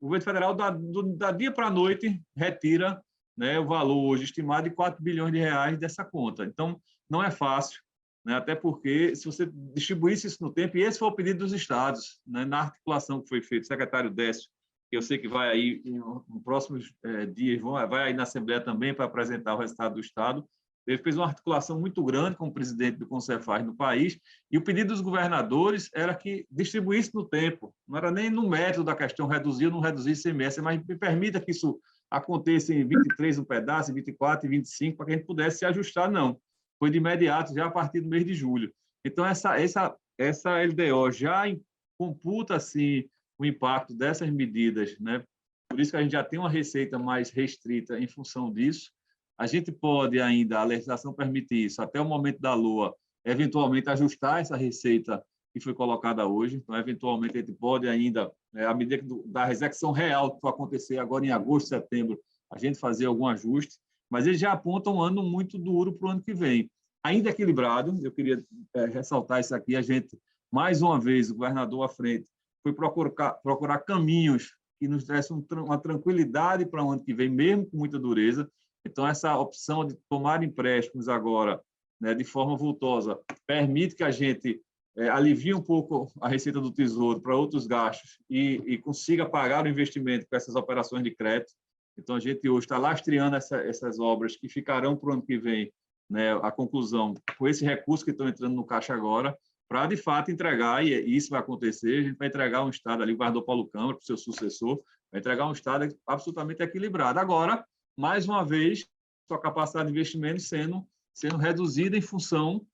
C: o governo federal, da dia para a noite, retira, né, o valor hoje estimado de 4 bilhões de reais dessa conta. Então, não é fácil, né, até porque, se você distribuísse isso no tempo, e esse foi o pedido dos estados, né, na articulação que foi feita, o secretário Décio, que eu sei que vai aí, em próximos dias, vai aí na Assembleia também para apresentar o resultado do Estado. Ele fez uma articulação muito grande com o presidente do Concefaz no país, e o pedido dos governadores era que distribuísse no tempo, não era nem no método da questão, reduzir ou não reduzir semestre, mas me permita que isso aconteça em 23 um pedaço, em 24 e 25, para que a gente pudesse se ajustar, não. Foi de imediato, já a partir do mês de julho. Então, essa LDO já computa, assim, o impacto dessas medidas, né? Por isso que a gente já tem uma receita mais restrita em função disso. A gente pode ainda, a legislação permite isso, até o momento da LOA, eventualmente ajustar essa receita que foi colocada hoje. Então, eventualmente, a gente pode ainda, à medida da execução real que vai acontecer agora em agosto, setembro, a gente fazer algum ajuste, mas eles já apontam um ano muito duro para o ano que vem. Ainda equilibrado, eu queria ressaltar isso aqui, a gente, mais uma vez, o governador à frente, foi procurar caminhos que nos dessem uma tranquilidade para o ano que vem, mesmo com muita dureza. Então, essa opção de tomar empréstimos agora, né, de forma vultosa, permite que a gente alivie um pouco a receita do Tesouro para outros gastos e consiga pagar o investimento com essas operações de crédito. Então, a gente hoje está lastreando essas obras que ficarão para o ano que vem, né, a conclusão, com esse recurso que estão entrando no caixa agora, para, de fato, entregar, e isso vai acontecer, a gente vai entregar um Estado ali, o governador Paulo Câmara, para o seu sucessor, vai entregar um Estado absolutamente equilibrado. Agora, mais uma vez, sua capacidade de investimento sendo reduzida em função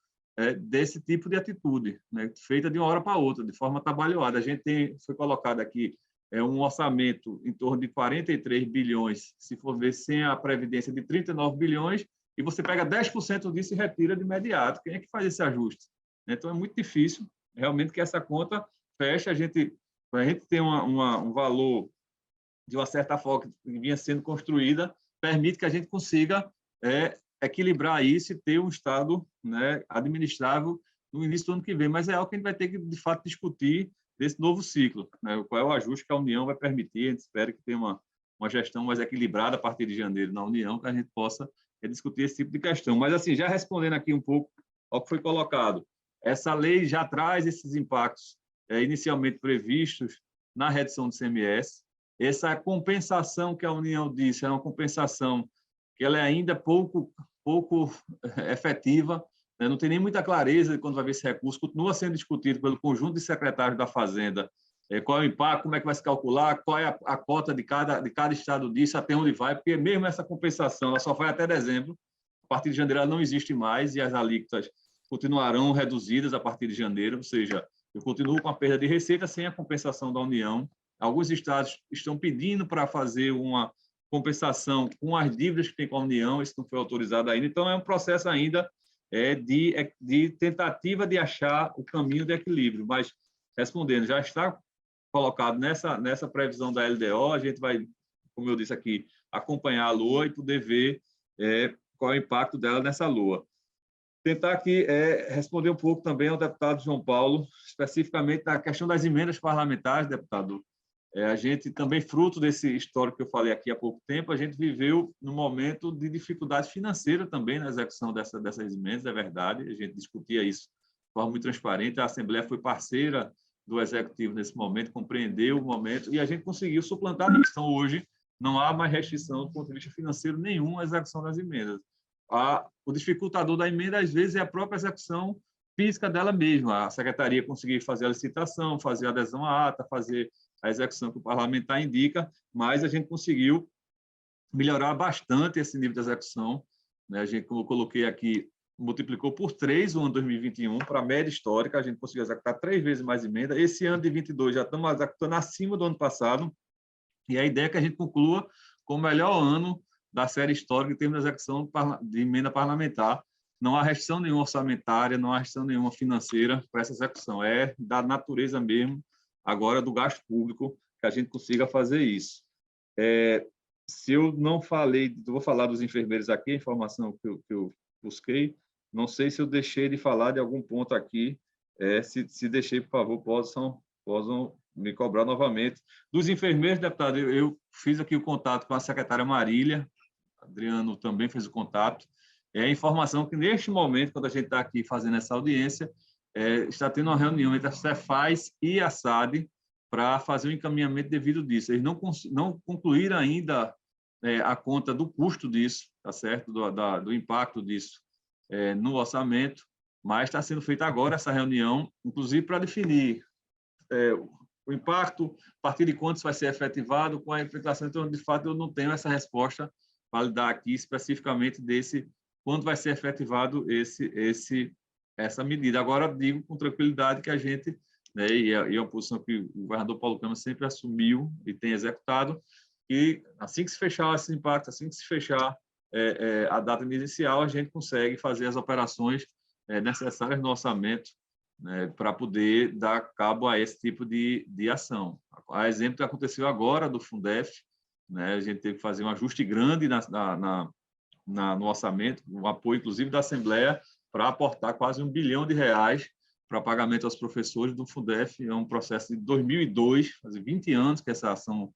C: desse tipo de atitude, né, feita de uma hora para outra, de forma trabalhada. A gente foi colocado aqui um orçamento em torno de 43 bilhões, se for ver sem a Previdência, de 39 bilhões, e você pega 10% disso e retira de imediato. Quem é que faz esse ajuste? Então, é muito difícil, realmente, que essa conta feche. A gente tem um valor, de uma certa forma, que vinha sendo construída, permite que a gente consiga equilibrar isso e ter um Estado, né, administrável no início do ano que vem. Mas é algo que a gente vai ter que, de fato, discutir desse novo ciclo, né? Qual é o ajuste que a União vai permitir. A gente espera que tenha uma gestão mais equilibrada a partir de janeiro na União, que a gente possa discutir esse tipo de questão. Mas, assim, já respondendo aqui um pouco ao que foi colocado, essa lei já traz esses impactos inicialmente previstos na redução do CMS. Essa compensação que a União disse é uma compensação que ela é ainda pouco efetiva, né? Não tem nem muita clareza de quando vai ver esse recurso, continua sendo discutido pelo conjunto de secretários da Fazenda qual é o impacto, como é que vai se calcular, qual é a cota de cada estado disso, até onde vai, porque mesmo essa compensação ela só vai até dezembro, a partir de janeiro ela não existe mais e as alíquotas continuarão reduzidas a partir de janeiro, ou seja, eu continuo com a perda de receita sem a compensação da União. Alguns estados estão pedindo para fazer uma compensação com as dívidas que tem com a União, isso não foi autorizado ainda, então é um processo ainda de tentativa de achar o caminho de equilíbrio, mas respondendo, já está colocado nessa previsão da LDO, a gente vai, como eu disse aqui, acompanhar a Lua e poder ver qual é o impacto dela nessa Lua. Tentar aqui responder um pouco também ao deputado João Paulo, especificamente na questão das emendas parlamentares, deputado. A gente também, fruto desse histórico que eu falei aqui há pouco tempo, a gente viveu num momento de dificuldade financeira também na execução dessas emendas, é verdade, a gente discutia isso de forma muito transparente, a Assembleia foi parceira do Executivo nesse momento, compreendeu o momento e a gente conseguiu suplantar isso. Então, hoje, não há mais restrição do ponto de vista financeiro nenhum à execução das emendas. O dificultador da emenda, às vezes, é a própria execução física dela mesma. A Secretaria conseguir fazer a licitação, fazer a adesão à ata, fazer a execução que o parlamentar indica, mas a gente conseguiu melhorar bastante esse nível de execução. Né? A gente, como eu coloquei aqui, multiplicou por 3 o ano 2021 para a média histórica, a gente conseguiu executar 3 vezes mais emenda. Esse ano de 22 já estamos executando acima do ano passado, e a ideia é que a gente conclua com o melhor ano da série histórica em termos de execução de emenda parlamentar. Não há restrição nenhuma orçamentária, não há restrição nenhuma financeira para essa execução. É da natureza mesmo, agora, do gasto público, que a gente consiga fazer isso. Se eu não falei, vou falar dos enfermeiros aqui, a informação que eu busquei, não sei se eu deixei de falar de algum ponto aqui. Se deixei, por favor, possam me cobrar novamente. Dos enfermeiros, deputado, eu fiz aqui o contato com a secretária Marília, Adriano também fez o contato. É a informação que, neste momento, quando a gente está aqui fazendo essa audiência, está tendo uma reunião entre a Cefaz e a SAD para fazer o encaminhamento devido disso. Eles não concluíram ainda a conta do custo disso, tá certo? Do impacto disso no orçamento, mas está sendo feita agora essa reunião, inclusive para definir o impacto, a partir de quanto isso vai ser efetivado, com a implicação. Então, de fato, eu não tenho essa resposta para dar aqui especificamente quando vai ser efetivado essa medida. Agora, digo com tranquilidade que a gente, né, e é uma posição que o governador Paulo Câmara sempre assumiu e tem executado, e assim que se fechar esse impacto, assim que se fechar a data inicial, a gente consegue fazer as operações necessárias no orçamento, né, para poder dar cabo a esse tipo de ação. A exemplo que aconteceu agora do Fundef, né, a gente teve que fazer um ajuste grande no orçamento, um apoio, inclusive, da Assembleia, para aportar quase R$1 bilhão para pagamento aos professores do Fundef. É um processo de 2002, faz 20 anos que essa ação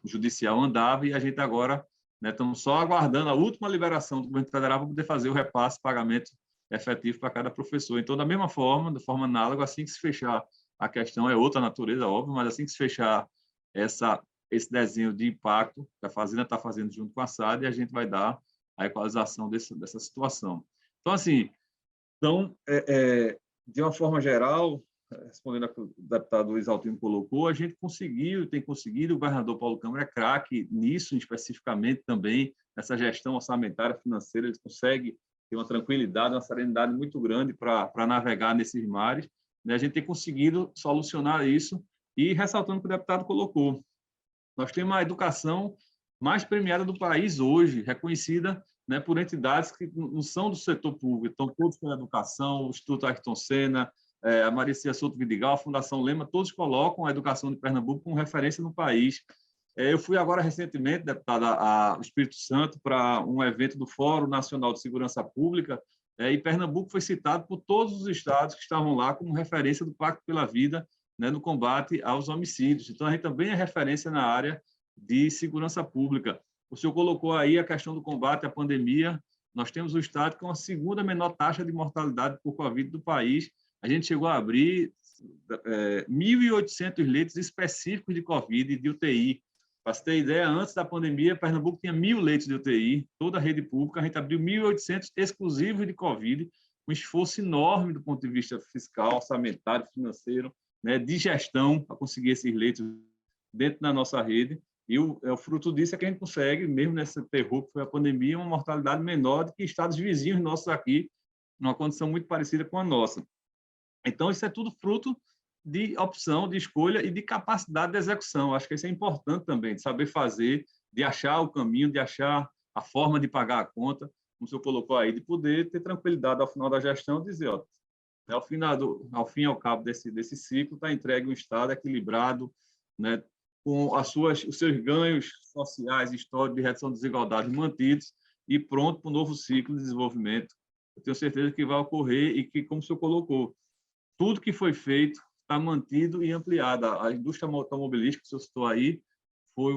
C: judicial andava, e a gente agora, né, estamos só aguardando a última liberação do governo federal para poder fazer o repasse, pagamento efetivo para cada professor. Então, da mesma forma, de forma análoga, assim que se fechar, a questão é outra natureza, óbvio, mas assim que se fechar esse desenho de impacto que a Fazenda está fazendo junto com a SAD, a gente vai dar a equalização dessa situação. Então, assim, de uma forma geral, respondendo ao que o deputado Luiz Altino colocou, a gente tem conseguido, o governador Paulo Câmara é craque nisso, especificamente também, nessa gestão orçamentária financeira, ele consegue ter uma tranquilidade, uma serenidade muito grande para navegar nesses mares, né? A gente tem conseguido solucionar isso, e ressaltando o que o deputado colocou, nós temos a educação mais premiada do país hoje, reconhecida, né, por entidades que não são do setor público, estão todos pela educação, o Instituto Ayrton Senna, a Maricia Souto Vidigal, a Fundação Lema, todos colocam a educação de Pernambuco como referência no país. Eu fui agora recentemente, deputado, ao Espírito Santo, para um evento do Fórum Nacional de Segurança Pública, e Pernambuco foi citado por todos os estados que estavam lá como referência do Pacto pela Vida, né, no combate aos homicídios. Então, a gente também é referência na área de segurança pública. O senhor colocou aí a questão do combate à pandemia. Nós temos o estado com a segunda menor taxa de mortalidade por Covid do país. A gente chegou a abrir 1.800 leitos específicos de Covid e de UTI. Para você ter ideia, antes da pandemia, Pernambuco tinha 1.000 leitos de UTI, toda a rede pública, a gente abriu 1.800 exclusivos de Covid, um esforço enorme do ponto de vista fiscal, orçamentário, financeiro, né, de gestão para conseguir esses leitos dentro da nossa rede. E o fruto disso é que a gente consegue, mesmo nesse terror que foi a pandemia, uma mortalidade menor do que estados vizinhos nossos aqui, numa condição muito parecida com a nossa. Então, isso é tudo fruto de opção, de escolha e de capacidade de execução. Acho que isso é importante também, de saber fazer, de achar o caminho, de achar a forma de pagar a conta, como o senhor colocou aí, de poder ter tranquilidade ao final da gestão, dizer, ó, ao fim e ao cabo desse ciclo, está entregue um Estado equilibrado, né, com os seus ganhos sociais, históricos de redução de desigualdades mantidos e pronto para um novo ciclo de desenvolvimento. Eu tenho certeza que vai ocorrer e que, como o senhor colocou, tudo que foi feito está mantido e ampliado. A indústria automobilística, que o senhor citou aí, foi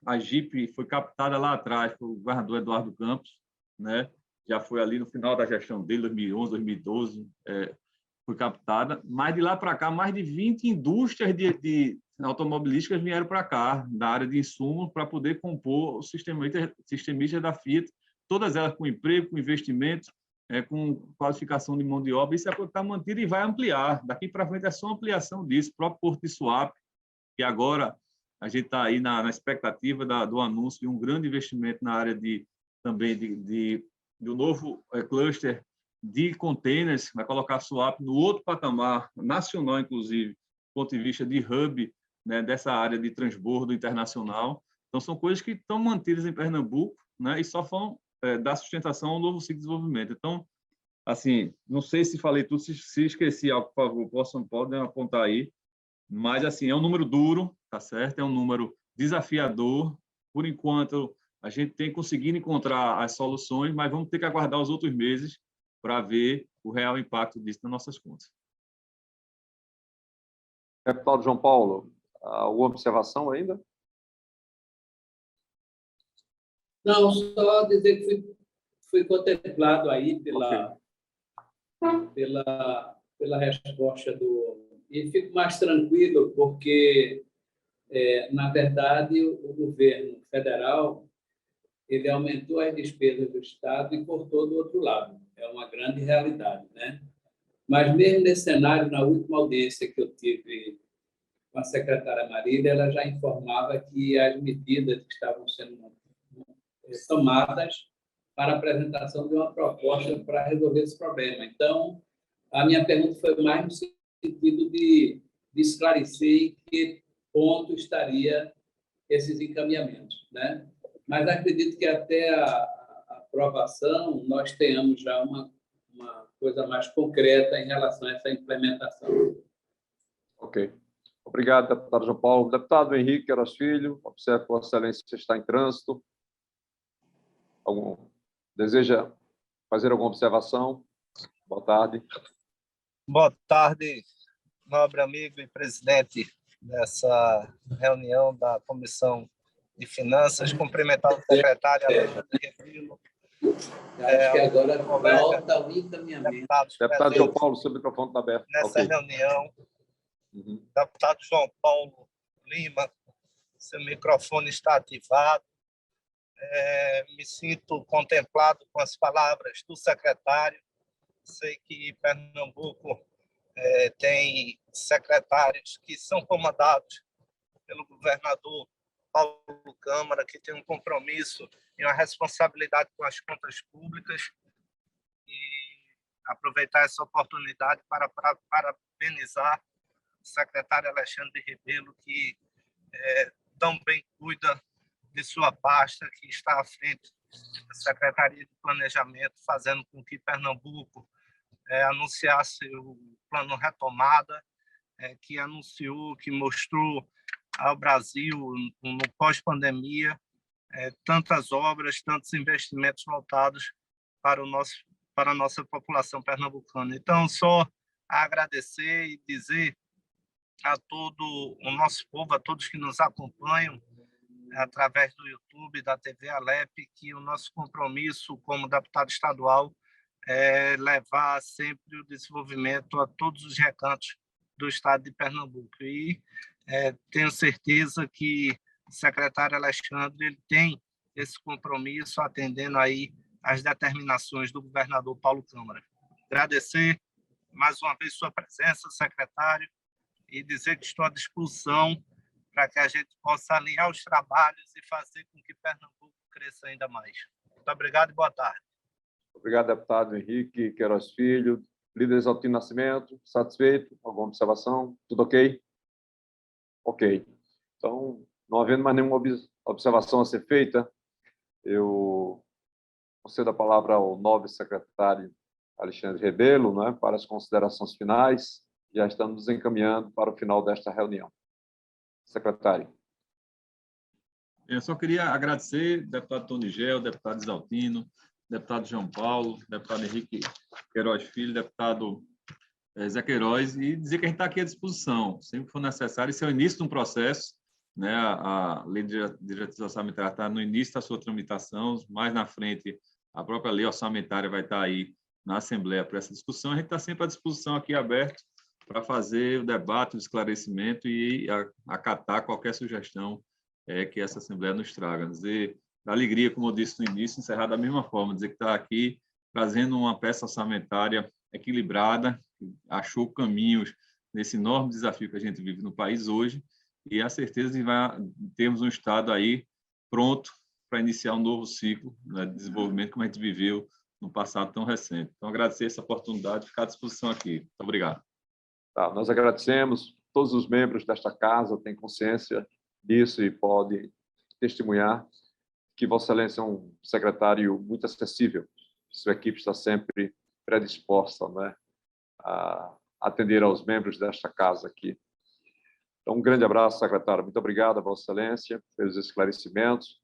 C: a Jeep foi captada lá atrás pelo governador Eduardo Campos, né? Já foi ali no final da gestão dele, 2011, 2012, foi captada. Mas de lá para cá, mais de 20 indústrias de automobilísticas vieram para cá, da área de insumos, para poder compor o sistemista da Fiat, todas elas com emprego, com investimento, com qualificação de mão de obra. Isso é para estar mantido e vai ampliar. Daqui para frente é só ampliação disso. O próprio Porto de Suape, que agora a gente está aí na expectativa do anúncio de um grande investimento na área também do novo cluster de containers, vai colocar a Suape no outro patamar, nacional inclusive, do ponto de vista de hub, né, dessa área de transbordo internacional. Então, são coisas que estão mantidas em Pernambuco, né, e só vão dar sustentação ao novo ciclo de desenvolvimento. Então, assim, não sei se falei tudo, se esqueci algo, por favor, podem apontar aí, mas, assim, é um número duro, tá certo? É um número desafiador. Por enquanto, a gente tem conseguido encontrar as soluções, mas vamos ter que aguardar os outros meses para ver o real impacto disso nas nossas contas.
A: Deputado João Paulo, alguma observação ainda?
B: Não, só dizer que fui contemplado aí pela resposta e fico mais tranquilo porque, na verdade, o governo federal ele aumentou as despesas do Estado e cortou do outro lado. É uma grande realidade, né? Mas mesmo nesse cenário, na última audiência que eu tive com a secretária Marília, ela já informava que as medidas que estavam sendo tomadas para a apresentação de uma proposta para resolver esse problema. Então, a minha pergunta foi mais no sentido de esclarecer em que ponto estaria esses encaminhamentos, né? Mas acredito que até a aprovação nós tenhamos já uma coisa mais concreta em relação a essa implementação.
A: Ok. Obrigado, deputado João Paulo. Deputado Henrique Queiroz Filho, observo que Vossa Excelência está em trânsito. Deseja fazer alguma observação? Boa tarde.
G: Boa tarde, nobre amigo e presidente dessa reunião da Comissão de Finanças. Cumprimentar o secretário Alexandre Rebelo.
B: Acho que agora volta o encaminhamento.
A: Deputado João Paulo, seu microfone está aberto.
G: Nessa reunião, deputado João Paulo Lima, seu microfone está ativado. Me sinto contemplado com as palavras do secretário. Sei que Pernambuco tem secretários que são comandados pelo governador Paulo Câmara, que tem um compromisso e uma responsabilidade com as contas públicas, e aproveitar essa oportunidade para parabenizar o secretário Alexandre Rebelo, que tão bem cuida de sua pasta, que está à frente da Secretaria de Planejamento, fazendo com que Pernambuco anunciasse o plano Retomada, que anunciou, que mostrou ao Brasil, no pós-pandemia, tantas obras, tantos investimentos voltados para a nossa população pernambucana. Então, só agradecer e dizer a todo o nosso povo, a todos que nos acompanham através do YouTube, da TV Alep, que o nosso compromisso como deputado estadual é levar sempre o desenvolvimento a todos os recantos do estado de Pernambuco. E tenho certeza que o secretário Alexandre ele tem esse compromisso, atendendo aí às determinações do governador Paulo Câmara. Agradecer mais uma vez sua presença, secretário, e dizer que estou à disposição para que a gente possa alinhar os trabalhos e fazer com que Pernambuco cresça ainda mais. Muito obrigado e boa tarde.
A: Obrigado, deputado Henrique Queiroz Filho. Líder Exaltino Nascimento, satisfeito? Alguma observação? Tudo ok? Ok. Então, não havendo mais nenhuma observação a ser feita, eu concedo a palavra ao novo secretário Alexandre Rebelo, né, para as considerações finais. Já estamos nos encaminhando para o final desta reunião. Secretário.
C: Eu só queria agradecer, deputado Tony Gel, deputado Exaltino, deputado João Paulo, deputado Henrique Queiroz Filho, deputado Zé Queiroz, e dizer que a gente está aqui à disposição, sempre que for necessário. Isso é o início de um processo, né? A lei de diretrizes orçamentárias está no início da sua tramitação, mais na frente a própria lei orçamentária vai estar aí na Assembleia para essa discussão. A gente está sempre à disposição aqui, aberto, para fazer o debate, o esclarecimento e acatar qualquer sugestão que essa Assembleia nos traga. Dizer, da alegria, como eu disse no início, encerrar da mesma forma, dizer que está aqui trazendo uma peça orçamentária equilibrada, achou caminhos nesse enorme desafio que a gente vive no país hoje, e a certeza de termos um Estado aí pronto para iniciar um novo ciclo, né, de desenvolvimento como a gente viveu no passado tão recente. Então, agradecer essa oportunidade, ficar à disposição aqui. Muito obrigado.
A: Tá, nós agradecemos. Todos os membros desta casa têm consciência disso e podem testemunhar que Vossa Excelência é um secretário muito acessível. Sua equipe está sempre predisposta, né, a atender aos membros desta casa aqui. Então, um grande abraço, secretário. Muito obrigado a Vossa Excelência pelos esclarecimentos.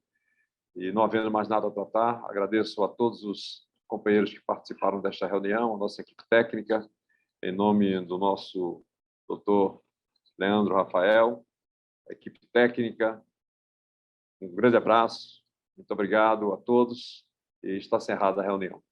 A: E, não havendo mais nada a tratar, agradeço a todos os companheiros que participaram desta reunião, a nossa equipe técnica, em nome do nosso doutor Leandro Rafael, a equipe técnica. Um grande abraço, muito obrigado a todos e está encerrada a reunião.